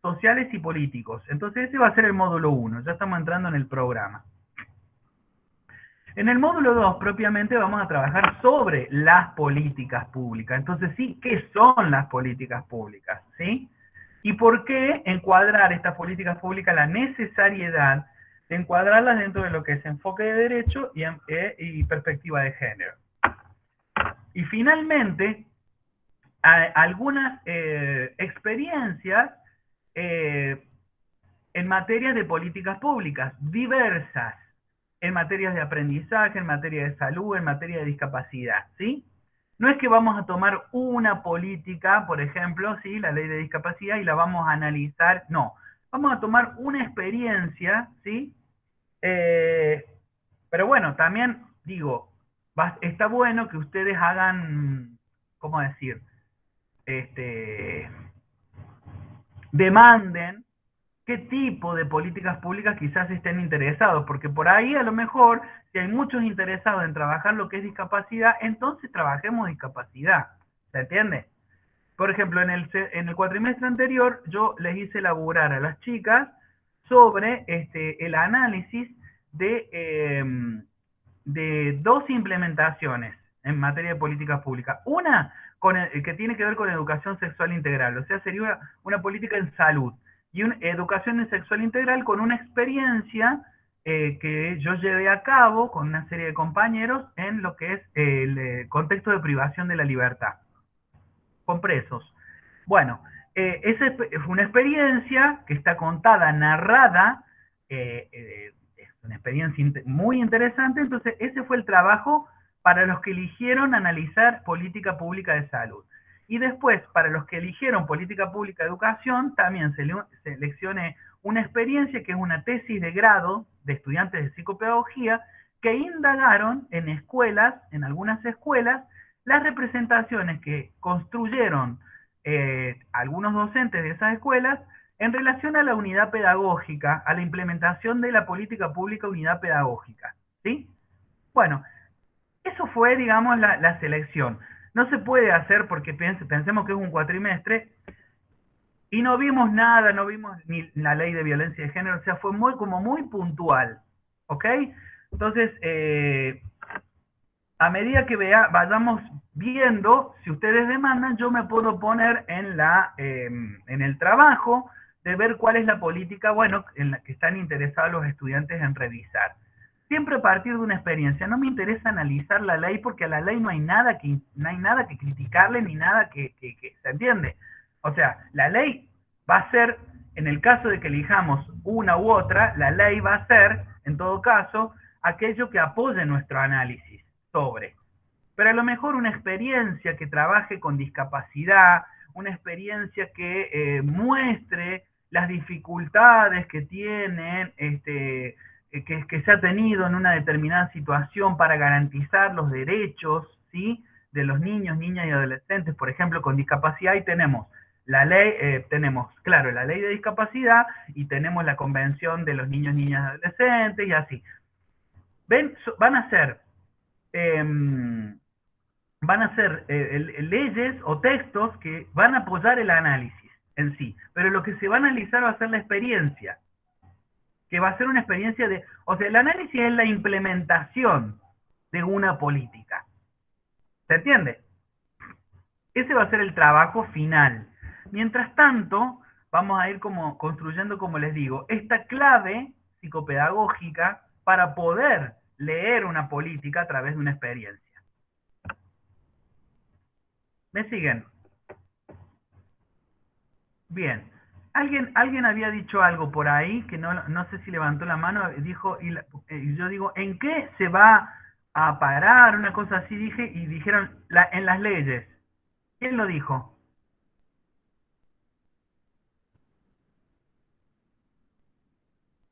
A: sociales y políticos? Entonces ese va a ser el módulo 1, ya estamos entrando en el programa. En el módulo 2, propiamente, vamos a trabajar sobre las políticas públicas. Entonces, sí, ¿qué son las políticas públicas? ¿Sí? ¿Y por qué encuadrar estas políticas públicas, la necesariedad de encuadrarlas dentro de lo que es enfoque de derecho y perspectiva de género? Y finalmente, algunas experiencias en materia de políticas públicas diversas, en materias de aprendizaje, en materia de salud, en materia de discapacidad, ¿sí? No es que vamos a tomar una política, por ejemplo, ¿sí? La ley de discapacidad, y la vamos a analizar, no. Vamos a tomar una experiencia, ¿sí? Pero bueno, también, digo, está bueno que ustedes hagan, ¿cómo decir? Demanden qué tipo de políticas públicas quizás estén interesados, porque por ahí a lo mejor, si hay muchos interesados en trabajar lo que es discapacidad, entonces trabajemos discapacidad, ¿se entiende? Por ejemplo, en el cuatrimestre anterior, yo les hice elaborar a las chicas sobre el análisis de 2 implementaciones en materia de políticas públicas. Una que tiene que ver con educación sexual integral, o sea, sería una política en salud, y una educación sexual integral con una experiencia que yo llevé a cabo con una serie de compañeros en lo que es el contexto de privación de la libertad, con presos. Bueno, esa es una experiencia que está contada, narrada, es una experiencia muy interesante. Entonces ese fue el trabajo para los que eligieron analizar política pública de salud. Y después, para los que eligieron política pública de educación, también seleccioné una experiencia que es una tesis de grado de estudiantes de psicopedagogía que indagaron en escuelas, en algunas escuelas, las representaciones que construyeron algunos docentes de esas escuelas en relación a la unidad pedagógica, a la implementación de la política pública unidad pedagógica, ¿sí? Bueno, eso fue, digamos, la selección. No se puede hacer porque pensemos que es un cuatrimestre y no vimos nada, no vimos ni la ley de violencia de género, o sea, fue como muy puntual, ¿ok? Entonces, a medida que vayamos viendo, si ustedes demandan, yo me puedo poner en el trabajo de ver cuál es la política, bueno, en la que están interesados los estudiantes en revisar. siempre a partir de una experiencia. No me interesa analizar la ley porque a la ley no hay nada que criticarle ni nada que ¿se entiende? O sea, la ley va a ser, en el caso de que elijamos una u otra, la ley va a ser, en todo caso, aquello que apoye nuestro análisis sobre. Pero a lo mejor una experiencia que trabaje con discapacidad, una experiencia que muestre las dificultades que tienen, que se ha tenido en una determinada situación para garantizar los derechos, ¿sí?, de los niños, niñas y adolescentes, por ejemplo, con discapacidad, y tenemos la ley, claro, la ley de discapacidad, y tenemos la convención de los niños, niñas y adolescentes, y así. ¿Ven? Van a ser leyes o textos que van a apoyar el análisis en sí, pero lo que se va a analizar va a ser la experiencia, que va a ser una experiencia de, o sea, el análisis es la implementación de una política. ¿Se entiende? Ese va a ser el trabajo final. Mientras tanto, vamos a ir como construyendo, como les digo, esta clave psicopedagógica para poder leer una política a través de una experiencia. ¿Me siguen? Bien. Alguien había dicho algo por ahí, que no sé si levantó la mano, dijo, y yo digo, ¿en qué se va a parar? Una cosa así dije, y dijeron, en las leyes. ¿Quién lo dijo?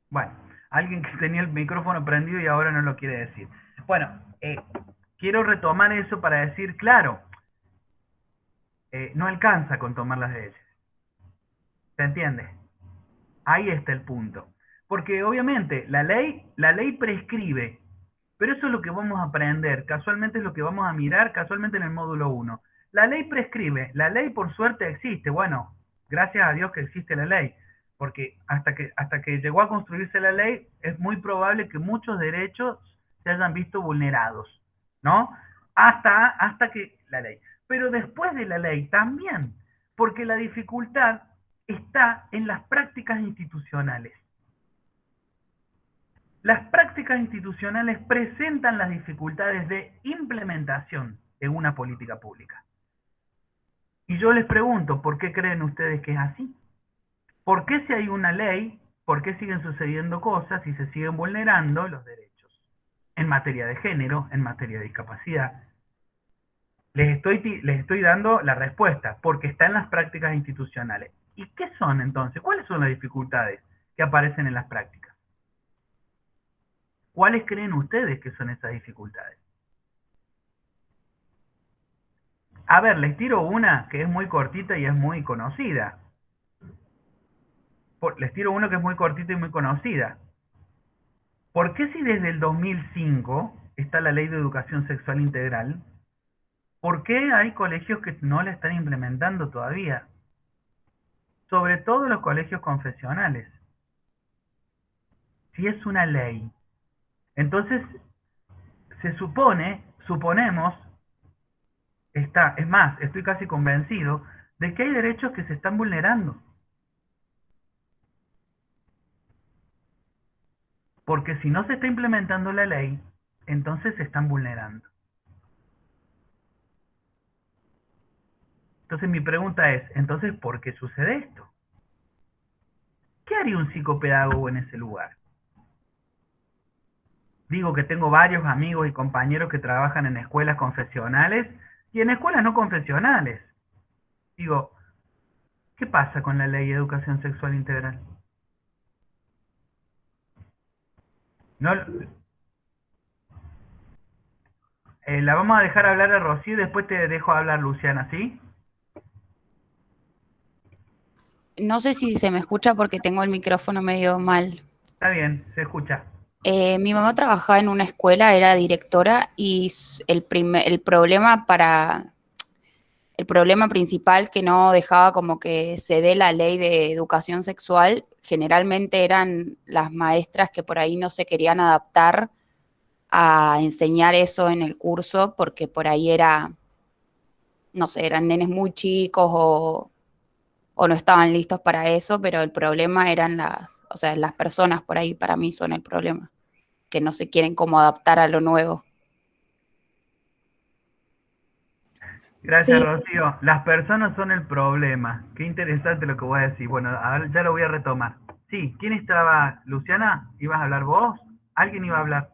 A: Bueno, alguien que tenía el micrófono prendido y ahora no lo quiere decir. Bueno, quiero retomar eso para decir, claro, no alcanza con tomar las leyes. ¿Se entiende? Ahí está el punto. Porque obviamente la ley prescribe, pero eso es lo que vamos a aprender, casualmente es lo que vamos a mirar casualmente en el módulo 1. La ley prescribe, la ley por suerte existe, bueno, gracias a Dios que existe la ley, porque hasta que llegó a construirse la ley, es muy probable que muchos derechos se hayan visto vulnerados, ¿no? Hasta que la ley. Pero después de la ley también, porque la dificultad está en las prácticas institucionales. Las prácticas institucionales presentan las dificultades de implementación de una política pública. Y yo les pregunto, ¿por qué creen ustedes que es así? ¿Por qué si hay una ley, por qué siguen sucediendo cosas y se siguen vulnerando los derechos? En materia de género, en materia de discapacidad. Les estoy dando la respuesta, porque está en las prácticas institucionales. ¿Y qué son entonces? ¿Cuáles son las dificultades que aparecen en las prácticas? ¿Cuáles creen ustedes que son esas dificultades? A ver, les tiro una que es muy cortita y es muy conocida. Les tiro una que es muy cortita y muy conocida. ¿Por qué si desde el 2005 está la Ley de Educación Sexual Integral, por qué hay colegios que no la están implementando todavía? Sobre todo los colegios confesionales. Si es una ley, entonces suponemos, es más, estoy casi convencido de que hay derechos que se están vulnerando. Porque si no se está implementando la ley, entonces se están vulnerando. Entonces mi pregunta es, entonces, ¿por qué sucede esto? ¿Qué haría un psicopedagogo en ese lugar? Digo que tengo varios amigos y compañeros que trabajan en escuelas confesionales y en escuelas no confesionales. Digo, ¿qué pasa con la ley de educación sexual integral? No, la vamos a dejar hablar a Rocío y después te dejo hablar, Luciana, ¿sí?
G: No sé si se me escucha porque tengo el micrófono medio mal.
A: Está bien, se escucha.
G: Mi mamá trabajaba en una escuela, era directora y el problema principal que no dejaba como que se dé la ley de educación sexual, generalmente eran las maestras que por ahí no se querían adaptar a enseñar eso en el curso porque por ahí no sé, eran nenes muy chicos o no estaban listos para eso, pero el problema eran las personas por ahí, para mí son el problema.
H: que no se quieren como adaptar a lo nuevo.
A: Gracias,
B: Sí.
A: Rocío. Las personas son el problema. Qué interesante lo que voy a decir. Bueno, a ver, ya lo voy a retomar. Sí, ¿quién estaba? Luciana, ¿ibas a hablar vos? ¿Alguien iba a hablar?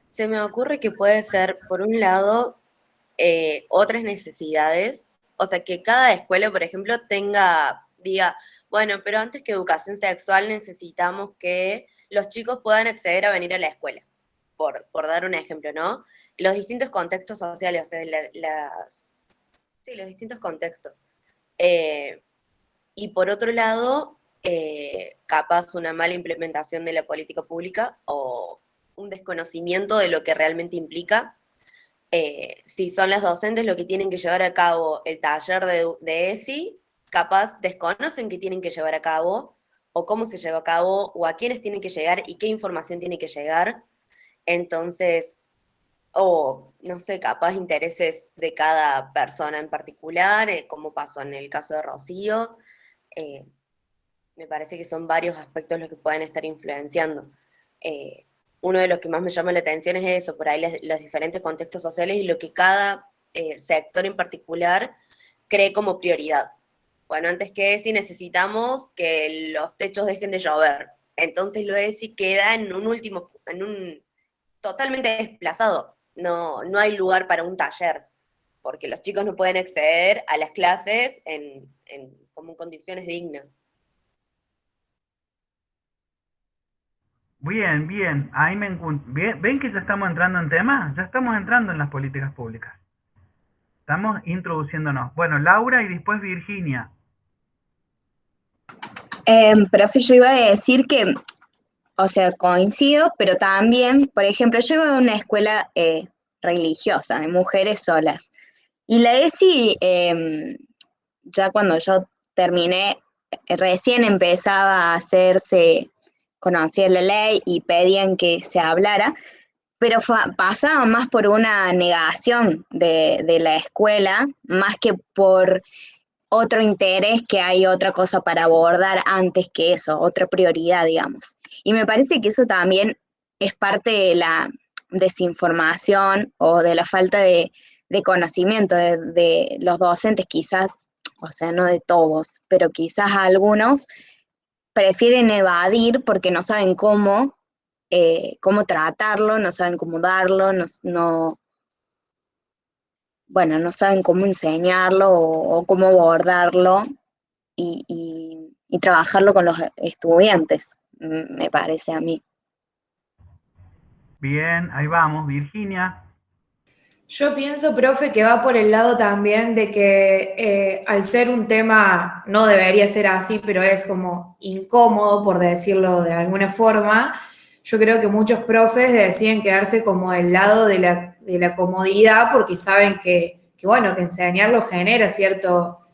C: Se me ocurre que puede ser, por un lado, otras necesidades, o sea, que cada escuela, por ejemplo, diga, bueno, pero antes que educación sexual necesitamos que los chicos puedan acceder a venir a la escuela, por dar un ejemplo, ¿no? Los distintos contextos sociales, o sea, sí, los distintos contextos. Eh, y por otro lado, capaz una mala implementación de la política pública o un desconocimiento de lo que realmente implica. Si son las docentes lo que tienen que llevar a cabo el taller de ESI, capaz desconocen qué tienen que llevar a cabo, o cómo se lleva a cabo, o a quiénes tienen que llegar y qué información tiene que llegar. Entonces, o no sé, capaz intereses de cada persona en particular, como pasó en el caso de Rocío. Eh, Me parece que son varios aspectos los que pueden estar influenciando. Eh, Uno de los que más me llama la atención es eso, por ahí los diferentes contextos sociales y lo que cada sector en particular cree como prioridad. Bueno, antes que ESI necesitamos que los techos dejen de llover. Entonces lo ESI queda totalmente desplazado. No, no hay lugar para un taller, porque los chicos no pueden acceder a las clases como en condiciones dignas.
A: Bien, bien. Ahí ¿Ven que ya estamos entrando en temas? Ya estamos entrando en las políticas públicas. Estamos introduciéndonos. Bueno, Laura y después Virginia.
D: Profe, yo iba a decir que, o sea, coincido, pero también, por ejemplo, yo iba a una escuela religiosa, de mujeres solas. Y la ESI, ya cuando yo terminé, recién empezaba a hacerse, conocía la ley y pedían que se hablara, pero pasaba más por una negación de la escuela, más que por otro interés, que hay otra cosa para abordar antes que eso, otra prioridad, digamos. Y me parece que eso también es parte de la desinformación o de la falta de conocimiento de los docentes, quizás, o sea, no de todos, pero quizás algunos prefieren evadir porque no saben cómo tratarlo, no saben cómo darlo, bueno, no saben cómo enseñarlo o cómo abordarlo y trabajarlo con los estudiantes, me parece a mí.
A: Bien, ahí vamos. Virginia.
I: Yo pienso, profe, que va por el lado también de que al ser un tema, no debería ser así, pero es como incómodo, por decirlo de alguna forma, yo creo que muchos profes deciden quedarse como del lado de la comodidad porque saben bueno, que enseñarlo genera cierto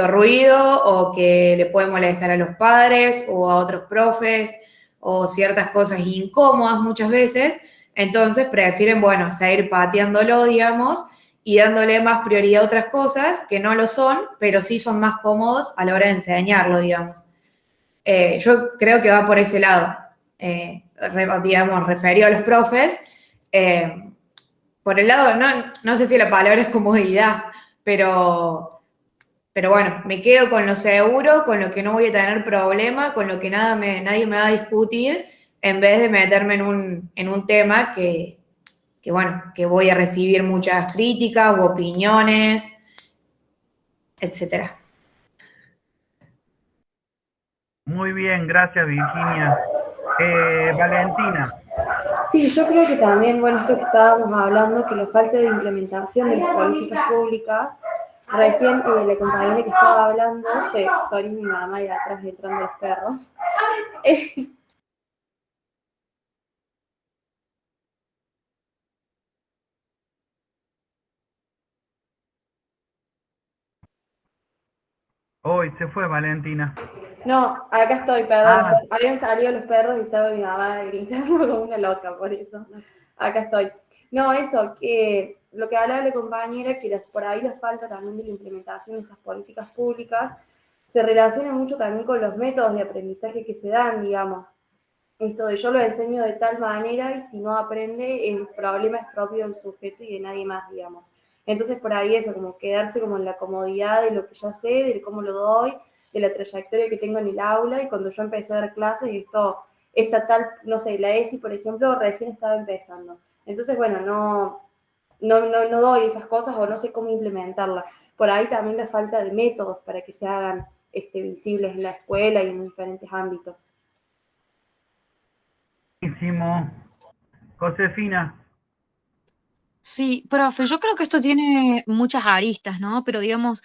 I: ruido o que le puede molestar a los padres o a otros profes o ciertas cosas incómodas muchas veces. Entonces prefieren, bueno, seguir pateándolo, digamos, y dándole más prioridad a otras cosas que no lo son, pero sí son más cómodos a la hora de enseñarlo, digamos. Yo creo que va por ese lado, digamos, referido a los profes. Por el lado, no sé si la palabra es comodidad, pero bueno, me quedo con lo seguro, con lo que no voy a tener problema, con lo que nadie me va a discutir, en vez de meterme en un tema bueno, que voy a recibir muchas críticas u opiniones, etcétera.
A: Muy bien, gracias, Virginia. Valentina.
B: Sí, yo creo que también, bueno, esto que estábamos hablando, que la falta de implementación de las políticas públicas, recién la compañera que estaba hablando, sorry, mi mamá y atrás entrando los perros.
A: Hoy se fue Valentina.
B: No, acá estoy, perdón,
A: Ah,
B: habían salido los perros y estaba mi mamá gritando como una loca, por eso. Acá estoy. No, eso, que lo que hablaba la compañera, que por ahí la falta también de la implementación de estas políticas públicas se relaciona mucho también con los métodos de aprendizaje que se dan, digamos. esto de yo lo enseño de tal manera y si no aprende, el problema es propio del sujeto y de nadie más, digamos. Entonces por ahí eso, como quedarse como en la comodidad de lo que ya sé, de cómo lo doy, de la trayectoria que tengo en el aula, y cuando yo empecé a dar clases, esta tal, no sé, la ESI, por ejemplo, recién estaba empezando. Entonces, bueno, no doy esas cosas o no sé cómo implementarlas. Por ahí también la falta de métodos para que se hagan visibles en la escuela y en diferentes ámbitos.
A: Buenísimo. Josefina.
E: Sí, profe, yo creo que esto tiene muchas aristas, ¿no? Pero digamos,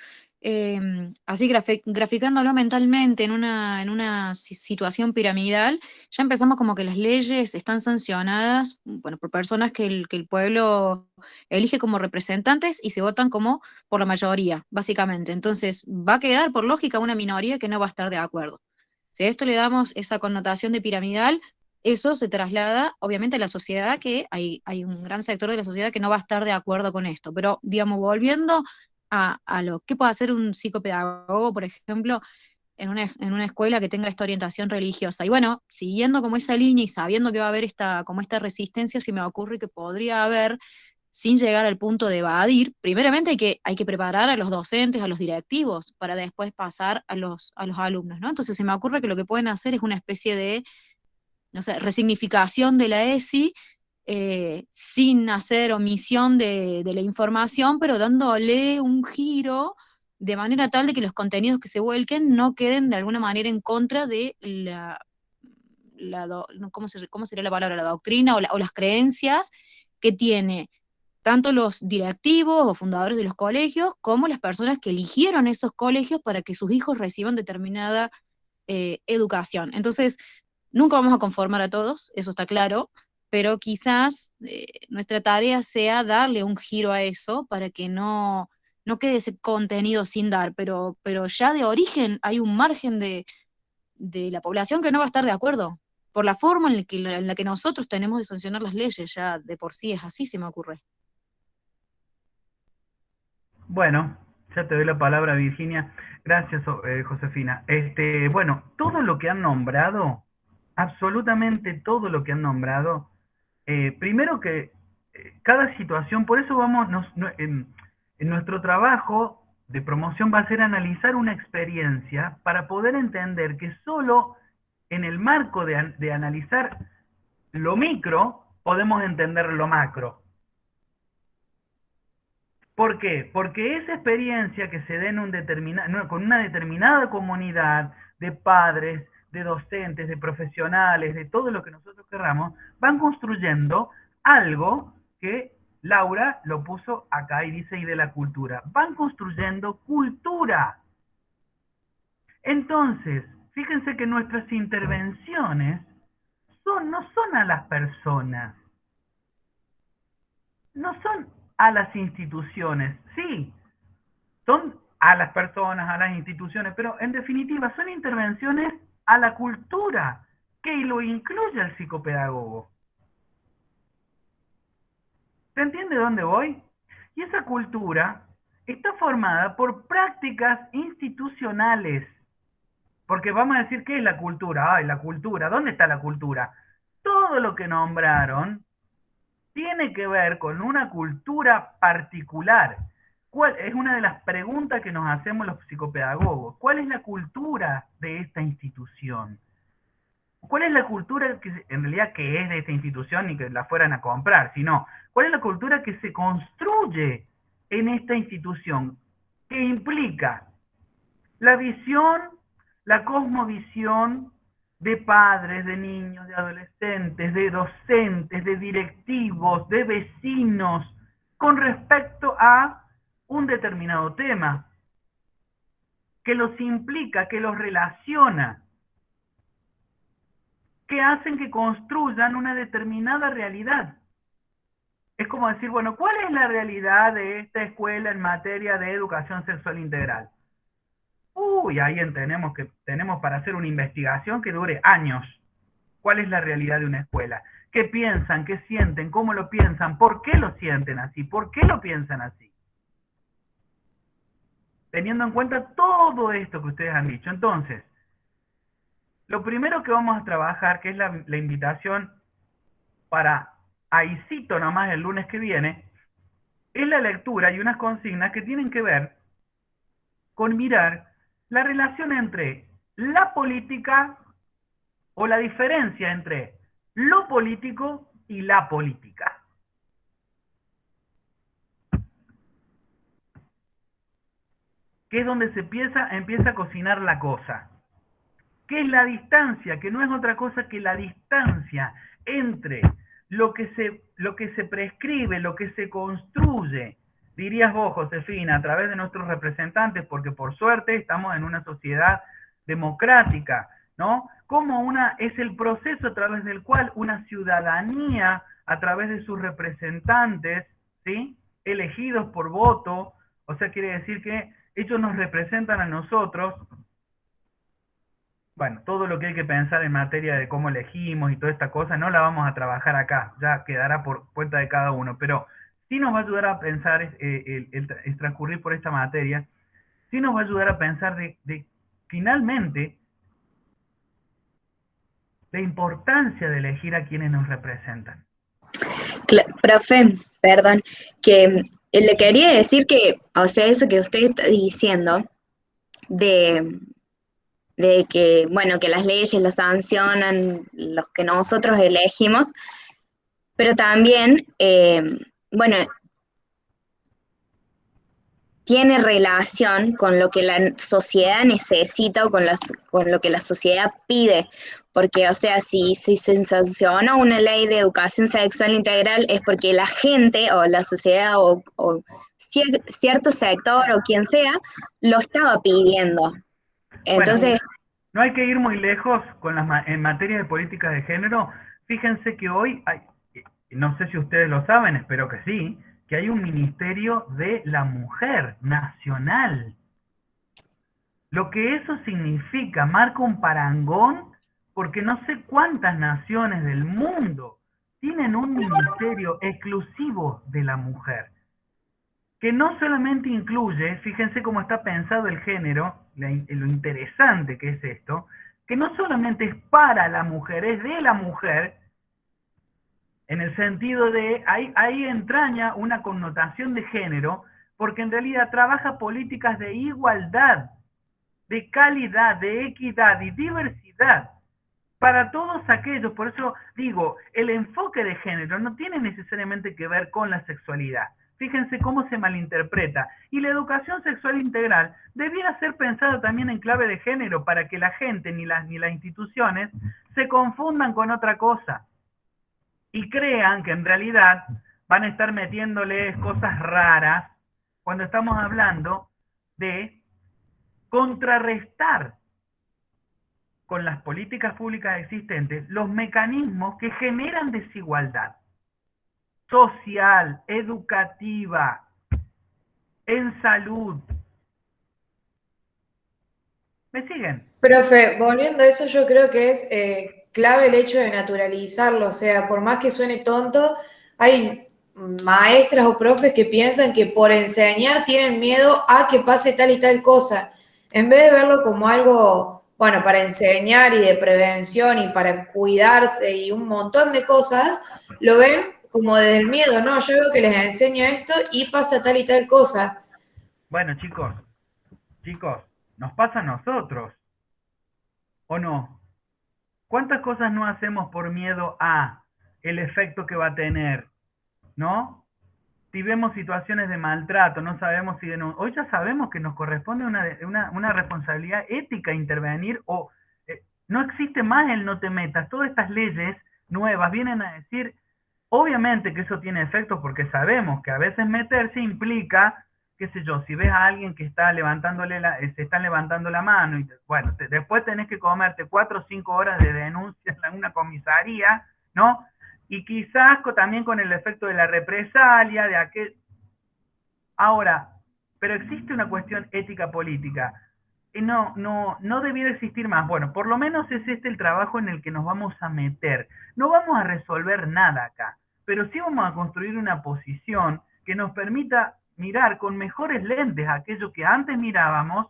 E: así graficándolo mentalmente en una situación piramidal, ya empezamos como que las leyes están sancionadas, bueno, por personas que el pueblo elige como representantes y se votan como por la mayoría, básicamente. Entonces, va a quedar por lógica una minoría que no va a estar de acuerdo. Si a esto le damos esa connotación de piramidal, eso se traslada obviamente a la sociedad, que hay un gran sector de la sociedad que no va a estar de acuerdo con esto. Pero, digamos, volviendo a lo que puede hacer un psicopedagogo, por ejemplo, en una escuela que tenga esta orientación religiosa. Y bueno, siguiendo como esa línea y sabiendo que va a haber como esta resistencia, se me ocurre que podría haber, sin llegar al punto de evadir, primeramente hay que preparar a los docentes, a los directivos, para después pasar a los alumnos, ¿no? Entonces se me ocurre que lo que pueden hacer es una especie de, no sé, resignificación de la ESI, sin hacer omisión de la información, pero dándole un giro de manera tal de que los contenidos que se vuelquen no queden de alguna manera en contra de ¿cómo sería la palabra? La doctrina o las creencias que tiene tanto los directivos o fundadores de los colegios como las personas que eligieron esos colegios para que sus hijos reciban determinada educación. Entonces, nunca vamos a conformar a todos, eso está claro, pero quizás nuestra tarea sea darle un giro a eso para que no quede ese contenido sin dar, pero ya de origen hay un margen de la población que no va a estar de acuerdo, por la forma en la que nosotros tenemos de sancionar las leyes, ya de por sí es así, se me ocurre.
A: Bueno, ya te doy la palabra, Virginia. Gracias, Josefina. Bueno, todo lo que han nombrado, absolutamente todo lo que han nombrado, primero que cada situación, por eso en nuestro trabajo de promoción va a ser analizar una experiencia para poder entender que solo en el marco de analizar lo micro podemos entender lo macro. ¿Por qué? Porque esa experiencia que se dé con una determinada comunidad de padres, de docentes, de profesionales, de todo lo que nosotros querramos, van construyendo algo que Laura lo puso acá y dice, y de la cultura. Van construyendo cultura. Entonces, fíjense que nuestras intervenciones no son a las personas, no son a las instituciones, sí, son a las personas, a las instituciones, pero en definitiva son intervenciones a la cultura, que lo incluye el psicopedagogo. ¿Se entiende dónde voy? Y esa cultura está formada por prácticas institucionales. Porque vamos a decir, ¿qué es la cultura? Ay, la cultura, ¿dónde está la cultura? Todo lo que nombraron tiene que ver con una cultura particular. ¿Cuál es una de las preguntas que nos hacemos los psicopedagogos? ¿Cuál es la cultura de esta institución? ¿Cuál es la cultura que en realidad que es de esta institución ni que la fueran a comprar, sino cuál es la cultura que se construye en esta institución, que implica la visión, la cosmovisión de padres, de niños, de adolescentes, de docentes, de directivos, de vecinos, con respecto a un determinado tema, que los implica, que los relaciona, que hacen que construyan una determinada realidad. Es como decir, bueno, ¿cuál es la realidad de esta escuela en materia de educación sexual integral? Uy, ahí tenemos para hacer una investigación que dure años. ¿Cuál es la realidad de una escuela? ¿Qué piensan? ¿Qué sienten? ¿Cómo lo piensan? ¿Por qué lo sienten así? ¿Por qué lo piensan así? Teniendo en cuenta todo esto que ustedes han dicho. Entonces, Lo primero que vamos a trabajar, que es la invitación para ahícito nomás el lunes que viene, es la lectura y unas consignas que tienen que ver con mirar la relación entre la política o la diferencia entre lo político y la política. Que es donde se empieza a cocinar la cosa. ¿Qué es la distancia? Que no es otra cosa que la distancia entre lo que se prescribe, lo que se construye, dirías vos, Josefina, a través de nuestros representantes, porque por suerte estamos en una sociedad democrática, ¿no? Como es el proceso a través del cual una ciudadanía, a través de sus representantes, ¿sí?, elegidos por voto, o sea, quiere decir que ellos nos representan a nosotros. Bueno, todo lo que hay que pensar en materia de cómo elegimos y toda esta cosa, no la vamos a trabajar acá, ya quedará por cuenta de cada uno, pero sí nos va a ayudar a pensar el transcurrir por esta materia, sí nos va a ayudar a pensar de finalmente la importancia de elegir a quienes nos representan.
D: Profe, perdón, que le quería decir que, o sea, eso que usted está diciendo, de que, bueno, que las leyes las sancionan los que nosotros elegimos, pero también, bueno, tiene relación con lo que la sociedad necesita o con lo que la sociedad pide, porque, o sea, si se sanciona una ley de educación sexual integral es porque la gente o la sociedad o cierto sector o quien sea lo estaba pidiendo. Entonces...
A: Bueno, no hay que ir muy lejos en materia de política de género. Fíjense que hoy hay, no sé si ustedes lo saben, espero que sí, que hay un Ministerio de la Mujer Nacional. Lo que eso significa, marca un parangón, porque no sé cuántas naciones del mundo tienen un ministerio exclusivo de la mujer, que no solamente incluye, fíjense cómo está pensado el género, lo interesante que es esto, que no solamente es para la mujer, es de la mujer, en el sentido de, ahí entraña una connotación de género, porque en realidad trabaja políticas de igualdad, de calidad, de equidad y diversidad para todos aquellos. Por eso digo, el enfoque de género no tiene necesariamente que ver con la sexualidad. Fíjense cómo se malinterpreta. Y la educación sexual integral debiera ser pensada también en clave de género para que la gente ni las instituciones se confundan con otra cosa y crean que en realidad van a estar metiéndoles cosas raras cuando estamos hablando de contrarrestar con las políticas públicas existentes los mecanismos que generan desigualdad social, educativa, en salud. ¿Me siguen?
I: Profe, volviendo a eso, yo creo que es clave el hecho de naturalizarlo. O sea, por más que suene tonto, hay maestras o profes que piensan que por enseñar tienen miedo a que pase tal y tal cosa. En vez de verlo como algo, bueno, para enseñar y de prevención y para cuidarse y un montón de cosas, lo ven como desde el miedo, ¿no? Yo veo que les enseño esto y pasa tal y tal cosa.
A: Bueno, chicos, nos pasa a nosotros, ¿o no? ¿Cuántas cosas no hacemos por miedo a el efecto que va a tener, ¿no? Si vemos situaciones de maltrato, no sabemos si hoy ya sabemos que nos corresponde una responsabilidad ética intervenir, o no existe más el no te metas. Todas estas leyes nuevas vienen a decir, obviamente que eso tiene efectos porque sabemos que a veces meterse implica, qué sé yo, si ves a alguien que está se está levantando la mano, y bueno, después tenés que comerte 4 o 5 horas de denuncia en una comisaría, ¿no? Y quizás también con el efecto de la represalia, de aquel... Ahora, pero existe una cuestión ética política. No debiera existir más. Bueno, por lo menos es este el trabajo en el que nos vamos a meter. No vamos a resolver nada acá, pero sí vamos a construir una posición que nos permita mirar con mejores lentes aquello que antes mirábamos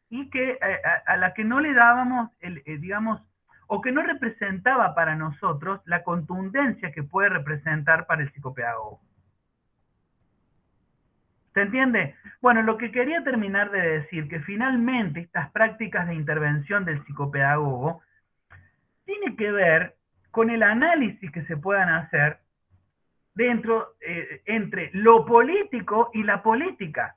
A: y que a la que no le dábamos, digamos, o que no representaba para nosotros la contundencia que puede representar para el psicopedagogo. ¿Se entiende? Bueno, lo que quería terminar de decir, que finalmente estas prácticas de intervención del psicopedagogo tiene que ver con el análisis que se puedan hacer entre lo político y la política.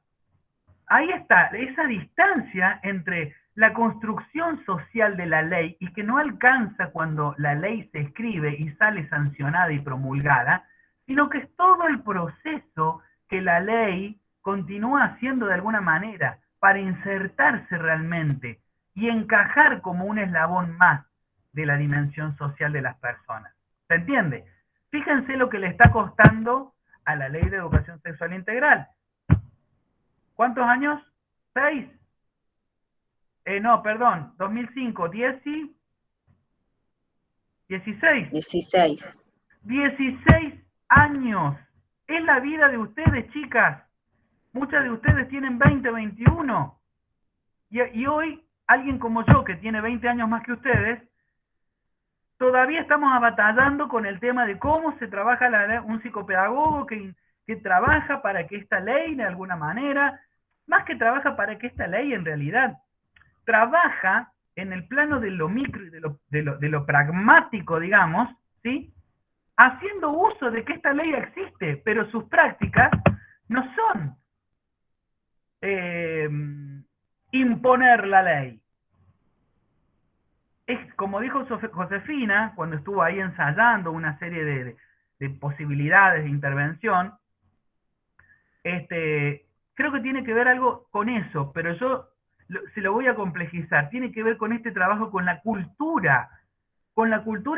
A: Ahí está, esa distancia entre la construcción social de la ley y que no alcanza cuando la ley se escribe y sale sancionada y promulgada, sino que es todo el proceso que la ley continúa haciendo de alguna manera para insertarse realmente y encajar como un eslabón más de la dimensión social de las personas. ¿Se entiende? Fíjense lo que le está costando a la Ley de Educación Sexual Integral. ¿Cuántos años? 6. No, perdón, 2005, 16.
D: 16.
A: 16 años. Es la vida de ustedes, chicas. Muchas de ustedes tienen 20, 21. Y hoy, alguien como yo, que tiene 20 años más que ustedes, todavía estamos batallando con el tema de cómo se trabaja un psicopedagogo que trabaja para que esta ley, de alguna manera, más que trabaja para que esta ley en realidad, trabaja en el plano de lo micro y de lo pragmático, digamos, ¿sí? Haciendo uso de que esta ley existe, pero sus prácticas no son imponer la ley. Es como dijo Josefina, cuando estuvo ahí ensayando una serie de posibilidades de intervención, creo que tiene que ver algo con eso, pero yo se lo voy a complejizar. Tiene que ver con este trabajo con la cultura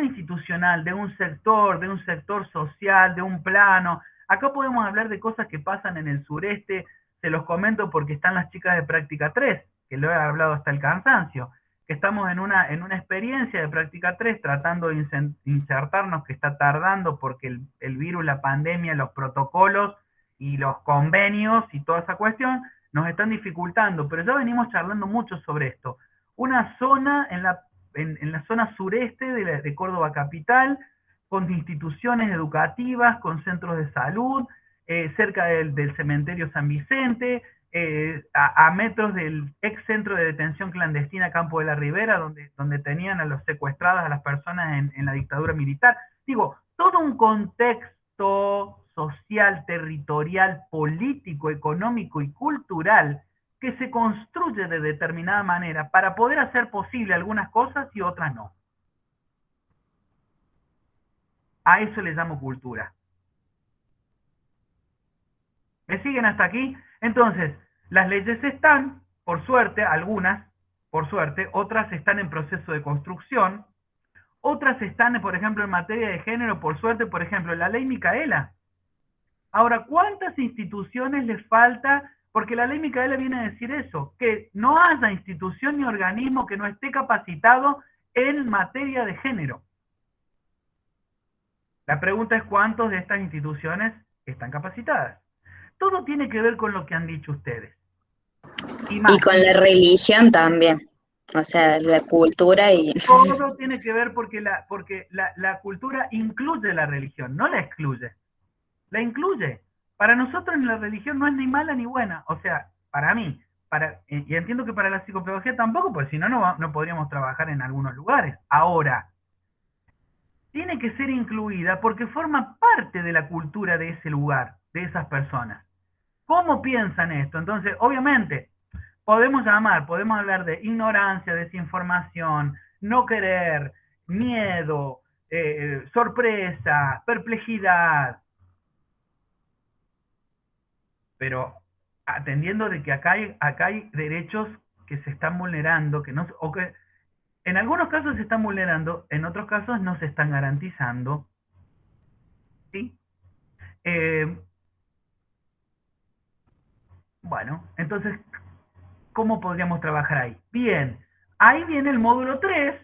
A: institucional de un sector social, de un plano. Acá podemos hablar de cosas que pasan en el sureste, se los comento porque están las chicas de práctica 3, que lo he hablado hasta el cansancio, que estamos en una experiencia de práctica 3 tratando de insertarnos, que está tardando porque el virus, la pandemia, los protocolos y los convenios y toda esa cuestión nos están dificultando, pero ya venimos charlando mucho sobre esto. Una zona en la zona sureste de Córdoba capital, con instituciones educativas, con centros de salud, cerca del cementerio San Vicente, a metros del ex centro de detención clandestina Campo de la Ribera, donde tenían a los secuestrados, a las personas en la dictadura militar. Digo, todo un contexto social, territorial, político, económico y cultural que se construye de determinada manera para poder hacer posible algunas cosas y otras no. A eso le llamo cultura. ¿Me siguen hasta aquí? Entonces, las leyes están, por suerte, algunas, por suerte, otras están en proceso de construcción, otras están, por ejemplo, en materia de género, por suerte, por ejemplo, la ley Micaela. Ahora, ¿cuántas instituciones les falta? Porque la ley Micaela viene a decir eso, que no haya institución ni organismo que no esté capacitado en materia de género. La pregunta es cuántas de estas instituciones están capacitadas. Todo tiene que ver con lo que han dicho ustedes. Y
D: con la religión también. O sea, la cultura y...
A: Todo tiene que ver porque la cultura incluye la religión, no la excluye. La incluye. Para nosotros la religión no es ni mala ni buena. O sea, para mí, y entiendo que para la psicopedagogía tampoco, porque si no, no podríamos trabajar en algunos lugares. Ahora, tiene que ser incluida porque forma parte de la cultura de ese lugar, de esas personas. ¿Cómo piensan esto? Entonces, obviamente, podemos hablar de ignorancia, desinformación, no querer, miedo, sorpresa, perplejidad. Pero atendiendo de que acá hay derechos que se están vulnerando, o que en algunos casos se están vulnerando, en otros casos no se están garantizando. ¿Sí? Bueno, entonces, ¿cómo podríamos trabajar ahí? Bien, ahí viene el módulo 3,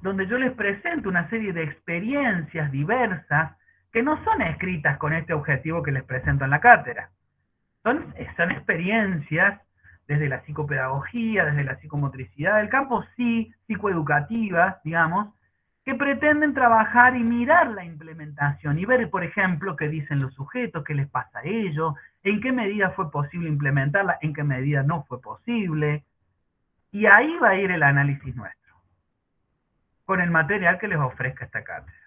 A: donde yo les presento una serie de experiencias diversas que no son escritas con este objetivo que les presento en la cátedra. Son experiencias desde la psicopedagogía, desde la psicomotricidad del campo, sí, psicoeducativas, digamos, que pretenden trabajar y mirar la implementación y ver, por ejemplo, qué dicen los sujetos, qué les pasa a ellos, en qué medida fue posible implementarla, en qué medida no fue posible. Y ahí va a ir el análisis nuestro, con el material que les ofrezca esta cátedra.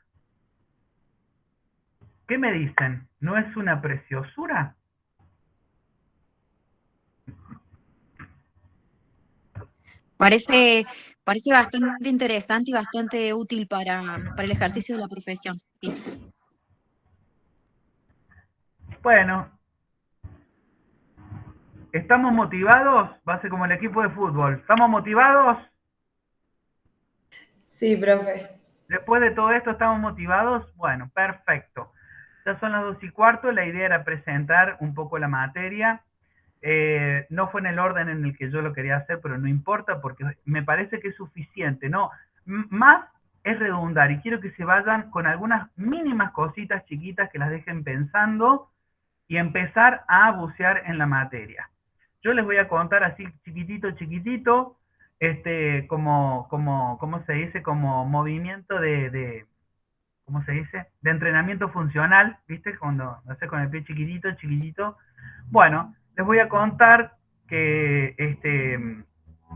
A: ¿Qué me dicen? ¿No es una preciosura?
E: Parece, parece bastante interesante y bastante útil para el ejercicio de la profesión. Sí.
A: Bueno, ¿estamos motivados? Va a ser como el equipo de fútbol. ¿Estamos motivados?
I: Sí, profe.
A: Después de todo esto, ¿estamos motivados? Bueno, perfecto. Ya son las 2:15, la idea era presentar un poco la materia. No fue en el orden en el que yo lo quería hacer, pero no importa porque me parece que es suficiente, ¿no? Más es redundar y quiero que se vayan con algunas mínimas cositas chiquitas que las dejen pensando y empezar a bucear en la materia. Yo les voy a contar así chiquitito, ¿cómo se dice? Como movimiento ¿cómo se dice? De entrenamiento funcional, ¿viste? Cuando lo haces con el pie chiquitito. Bueno, les voy a contar que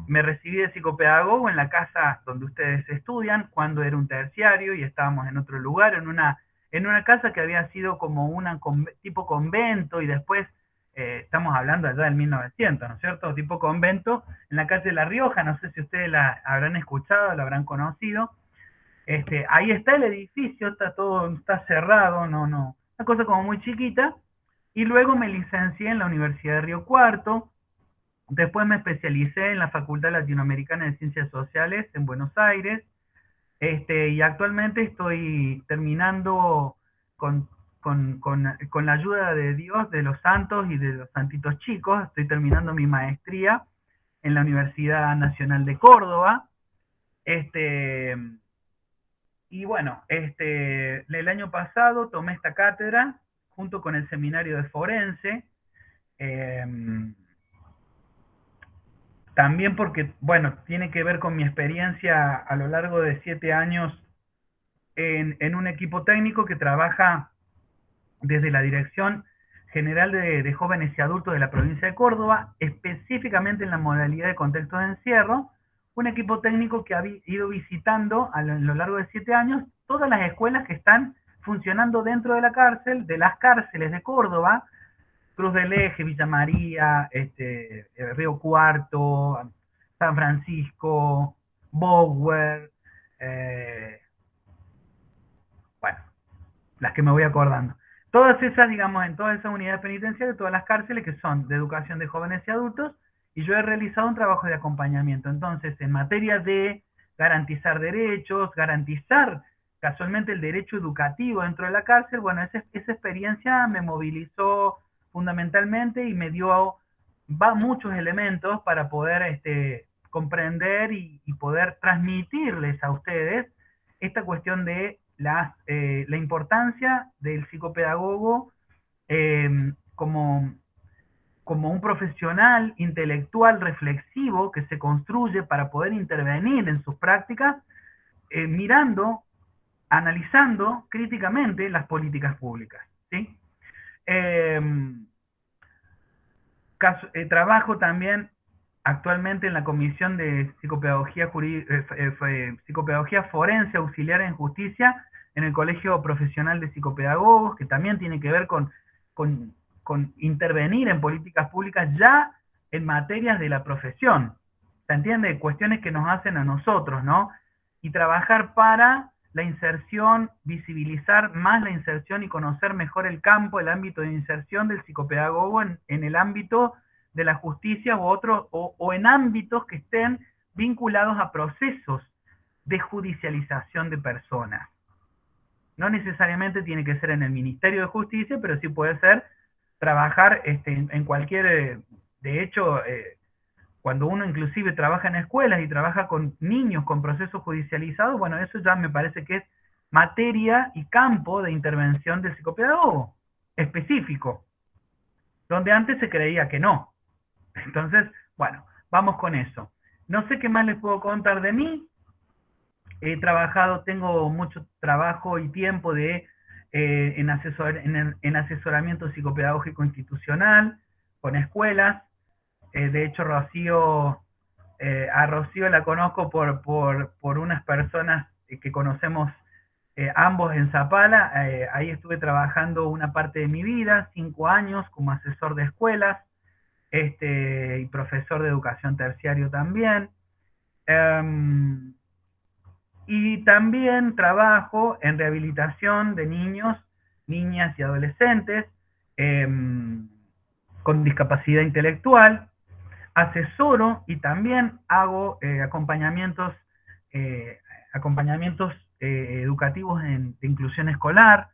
A: me recibí de psicopedagogo en la casa donde ustedes estudian, cuando era un terciario y estábamos en otro lugar, en una casa que había sido como una tipo convento y después, estamos hablando allá del 1900, ¿no es cierto? Tipo convento, en la calle de La Rioja, no sé si ustedes la habrán escuchado, la habrán conocido. Ahí está el edificio, está cerrado, no, una cosa como muy chiquita, y luego me licencié en la Universidad de Río Cuarto, después me especialicé en la Facultad Latinoamericana de Ciencias Sociales en Buenos Aires, y actualmente estoy terminando con la ayuda de Dios, de los santos y de los santitos chicos, estoy terminando mi maestría en la Universidad Nacional de Córdoba, y bueno, el año pasado tomé esta cátedra junto con el seminario de forense, también porque, bueno, tiene que ver con mi experiencia a lo largo de 7 años en un equipo técnico que trabaja desde la Dirección General de Jóvenes y Adultos de la provincia de Córdoba, específicamente en la modalidad de contexto de encierro, un equipo técnico que ha ido visitando a lo largo de 7 años todas las escuelas que están funcionando dentro de la cárcel, de las cárceles de Córdoba, Cruz del Eje, Villa María, Río Cuarto, San Francisco, Bower, bueno, las que me voy acordando. Todas esas, digamos, en todas esas unidades penitenciarias, todas las cárceles que son de educación de jóvenes y adultos, y yo he realizado un trabajo de acompañamiento. Entonces, en materia de garantizar derechos, garantizar casualmente el derecho educativo dentro de la cárcel, bueno, esa experiencia me movilizó fundamentalmente y me dio muchos elementos para poder comprender y poder transmitirles a ustedes esta cuestión de la importancia del psicopedagogo como un profesional intelectual reflexivo que se construye para poder intervenir en sus prácticas, mirando, analizando críticamente las políticas públicas, ¿sí? Trabajo también actualmente en la Comisión de Psicopedagogía Forense Auxiliar en Justicia en el Colegio Profesional de Psicopedagogos, que también tiene que ver con intervenir en políticas públicas ya en materias de la profesión. ¿Se entiende? Cuestiones que nos hacen a nosotros, ¿no? Y trabajar para la inserción, visibilizar más la inserción y conocer mejor el campo, el ámbito de inserción del psicopedagogo en el ámbito de la justicia o en ámbitos que estén vinculados a procesos de judicialización de personas. No necesariamente tiene que ser en el Ministerio de Justicia, pero sí puede ser trabajar en cualquier, de hecho, cuando uno inclusive trabaja en escuelas y trabaja con niños con procesos judicializados, bueno, eso ya me parece que es materia y campo de intervención del psicopedagogo específico, donde antes se creía que no. Entonces, Bueno, vamos con eso. No sé qué más les puedo contar de mí. He trabajado, tengo mucho trabajo y tiempo en asesoramiento psicopedagógico institucional, con escuelas. De hecho, a Rocío la conozco por unas personas que conocemos ambos en Zapala. Ahí estuve trabajando una parte de mi vida, 5 años, como asesor de escuelas y profesor de educación terciario también. Y también trabajo en rehabilitación de niños, niñas y adolescentes con discapacidad intelectual. Asesoro y también hago acompañamientos educativos de inclusión escolar.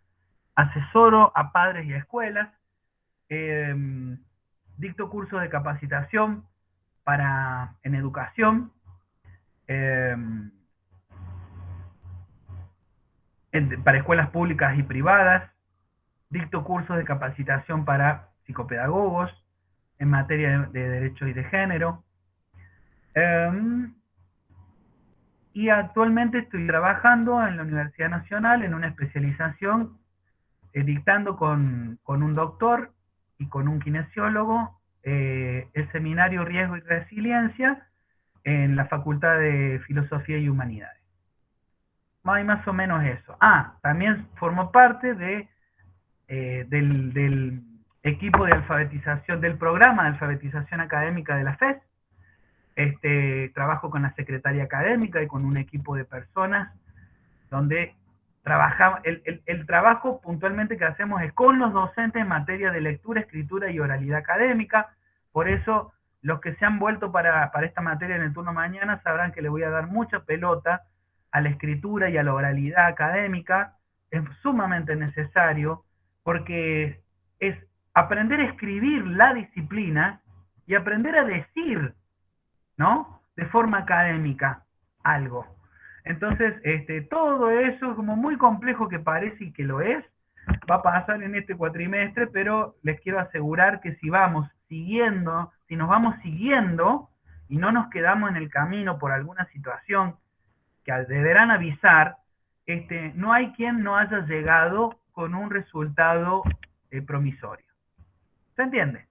A: Asesoro a padres y a escuelas. Dicto cursos de capacitación en educación. Para escuelas públicas y privadas, dicto cursos de capacitación para psicopedagogos en materia de derechos y de género. Y actualmente estoy trabajando en la Universidad Nacional en una especialización, dictando con un doctor y con un kinesiólogo el seminario Riesgo y Resiliencia en la Facultad de Filosofía y Humanidades. Más o menos eso. También formo parte del equipo de alfabetización, del programa de alfabetización académica de la FES. Trabajo con la secretaria académica y con un equipo de personas donde trabajamos. El trabajo puntualmente que hacemos es con los docentes en materia de lectura, escritura y oralidad académica. Por eso, los que se han vuelto para esta materia en el turno mañana sabrán que le voy a dar mucha pelota a la escritura y a la oralidad académica. Es sumamente necesario porque es aprender a escribir la disciplina y aprender a decir, ¿no? De forma académica algo. Entonces, todo eso, como muy complejo que parece y que lo es, va a pasar en este cuatrimestre, pero les quiero asegurar que si nos vamos siguiendo y no nos quedamos en el camino por alguna situación que deberán avisar, no hay quien no haya llegado con un resultado promisorio. ¿Se entiende?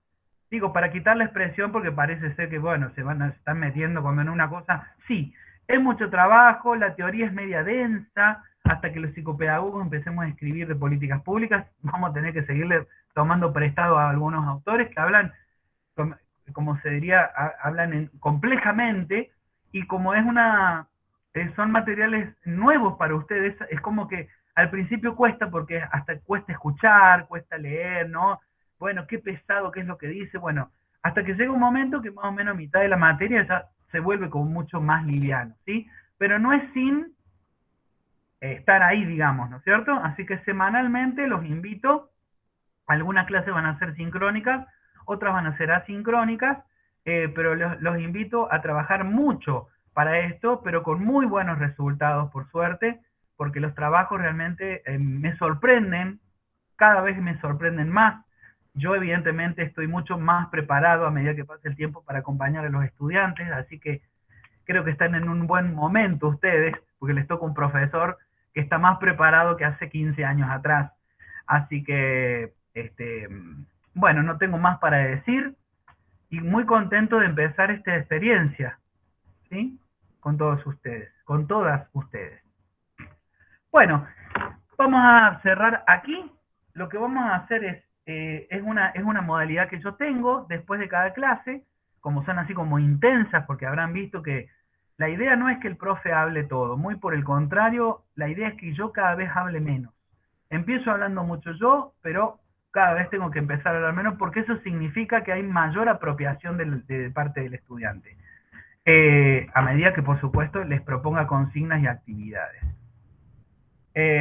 A: Digo, para quitar la expresión, porque parece ser que, bueno, se están metiendo cuando en una cosa. Sí, es mucho trabajo, la teoría es media densa, hasta que los psicopedagogos empecemos a escribir de políticas públicas, vamos a tener que seguirle tomando prestado a algunos autores que hablan, como se diría, hablan complejamente, y como son materiales nuevos para ustedes, es como que al principio cuesta, porque hasta cuesta escuchar, cuesta leer, ¿no? Bueno, qué pesado, qué es lo que dice, bueno, hasta que llega un momento que más o menos a mitad de la materia ya se vuelve como mucho más liviano, ¿sí? Pero no es sin estar ahí, digamos, ¿no es cierto? Así que semanalmente los invito, algunas clases van a ser sincrónicas, otras van a ser asincrónicas, pero los invito a trabajar mucho para esto, pero con muy buenos resultados, por suerte, porque los trabajos realmente me sorprenden, cada vez me sorprenden más. Yo evidentemente estoy mucho más preparado a medida que pasa el tiempo para acompañar a los estudiantes, así que creo que están en un buen momento ustedes, porque les toca un profesor que está más preparado que hace 15 años atrás. Así que, bueno, no tengo más para decir y muy contento de empezar esta experiencia, ¿sí? Con todos ustedes, con todas ustedes. Bueno, vamos a cerrar aquí. Lo que vamos a hacer es una modalidad que yo tengo después de cada clase, como son así como intensas, porque habrán visto que la idea no es que el profe hable todo, muy por el contrario, la idea es que yo cada vez hable menos. Empiezo hablando mucho yo, pero cada vez tengo que empezar a hablar menos, porque eso significa que hay mayor apropiación de parte del estudiante. A medida que, por supuesto, les proponga consignas y actividades.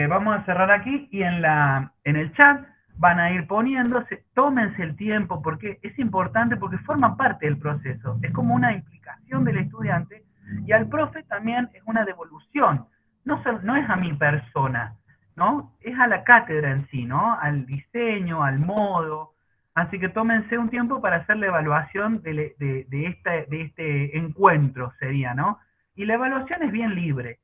A: Vamos a cerrar aquí y en el chat van a ir poniéndose, tómense el tiempo, porque es importante, porque forma parte del proceso. Es como una implicación del estudiante y al profe también es una devolución. No es a mi persona, ¿no? Es a la cátedra en sí, ¿no? Al diseño, al modo, Así que tómense un tiempo para hacer la evaluación de este encuentro, sería, ¿no? Y la evaluación es bien libre,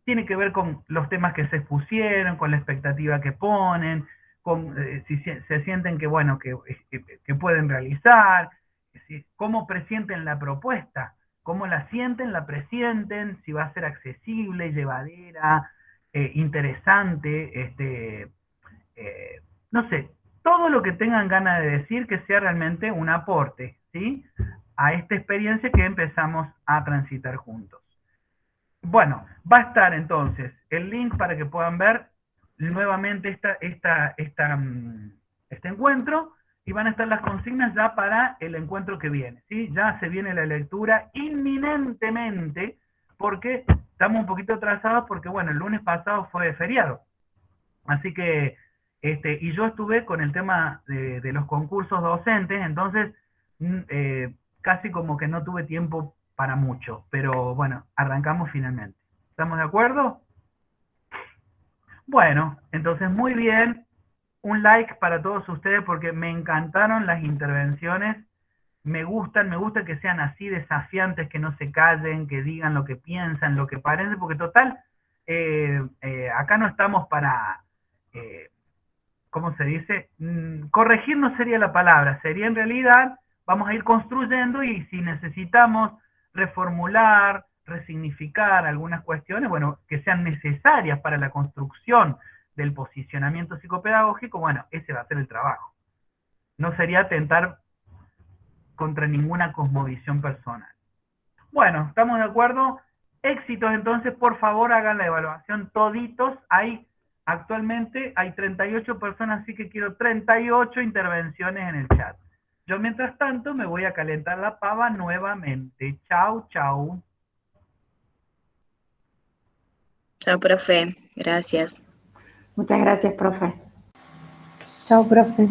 A: tiene que ver con los temas que se expusieron, con la expectativa que ponen, con si se sienten que, bueno, que pueden realizar, cómo presienten la propuesta, cómo la sienten, la presienten, si va a ser accesible, llevadera, interesante, no sé, todo lo que tengan ganas de decir que sea realmente un aporte, ¿sí? A esta experiencia que empezamos a transitar juntos. Bueno, va a estar entonces el link para que puedan ver nuevamente este encuentro, y van a estar las consignas ya para el encuentro que viene, ¿sí? Ya se viene la lectura inminentemente, porque estamos un poquito atrasados porque, bueno, el lunes pasado fue feriado. Así que, y yo estuve con el tema de los concursos docentes, entonces casi como que no tuve tiempo para mucho, pero bueno, arrancamos finalmente. ¿Estamos de acuerdo? Bueno, entonces muy bien, un like para todos ustedes porque me encantaron las intervenciones, me gusta que sean así desafiantes, que no se callen, que digan lo que piensan, lo que parecen, porque total, acá no estamos para... ¿cómo se dice? Corregir no sería la palabra, sería en realidad, vamos a ir construyendo y si necesitamos reformular, resignificar algunas cuestiones, bueno, que sean necesarias para la construcción del posicionamiento psicopedagógico, bueno, ese va a ser el trabajo. No sería atentar contra ninguna cosmovisión personal. Bueno, ¿estamos de acuerdo? Éxitos, entonces, por favor, hagan la evaluación toditos. Actualmente hay 38 personas, así que quiero 38 intervenciones en el chat. Yo, mientras tanto, me voy a calentar la pava nuevamente. Chau, chau.
D: Chao, profe. Gracias.
J: Muchas gracias, profe.
I: Chao, profe.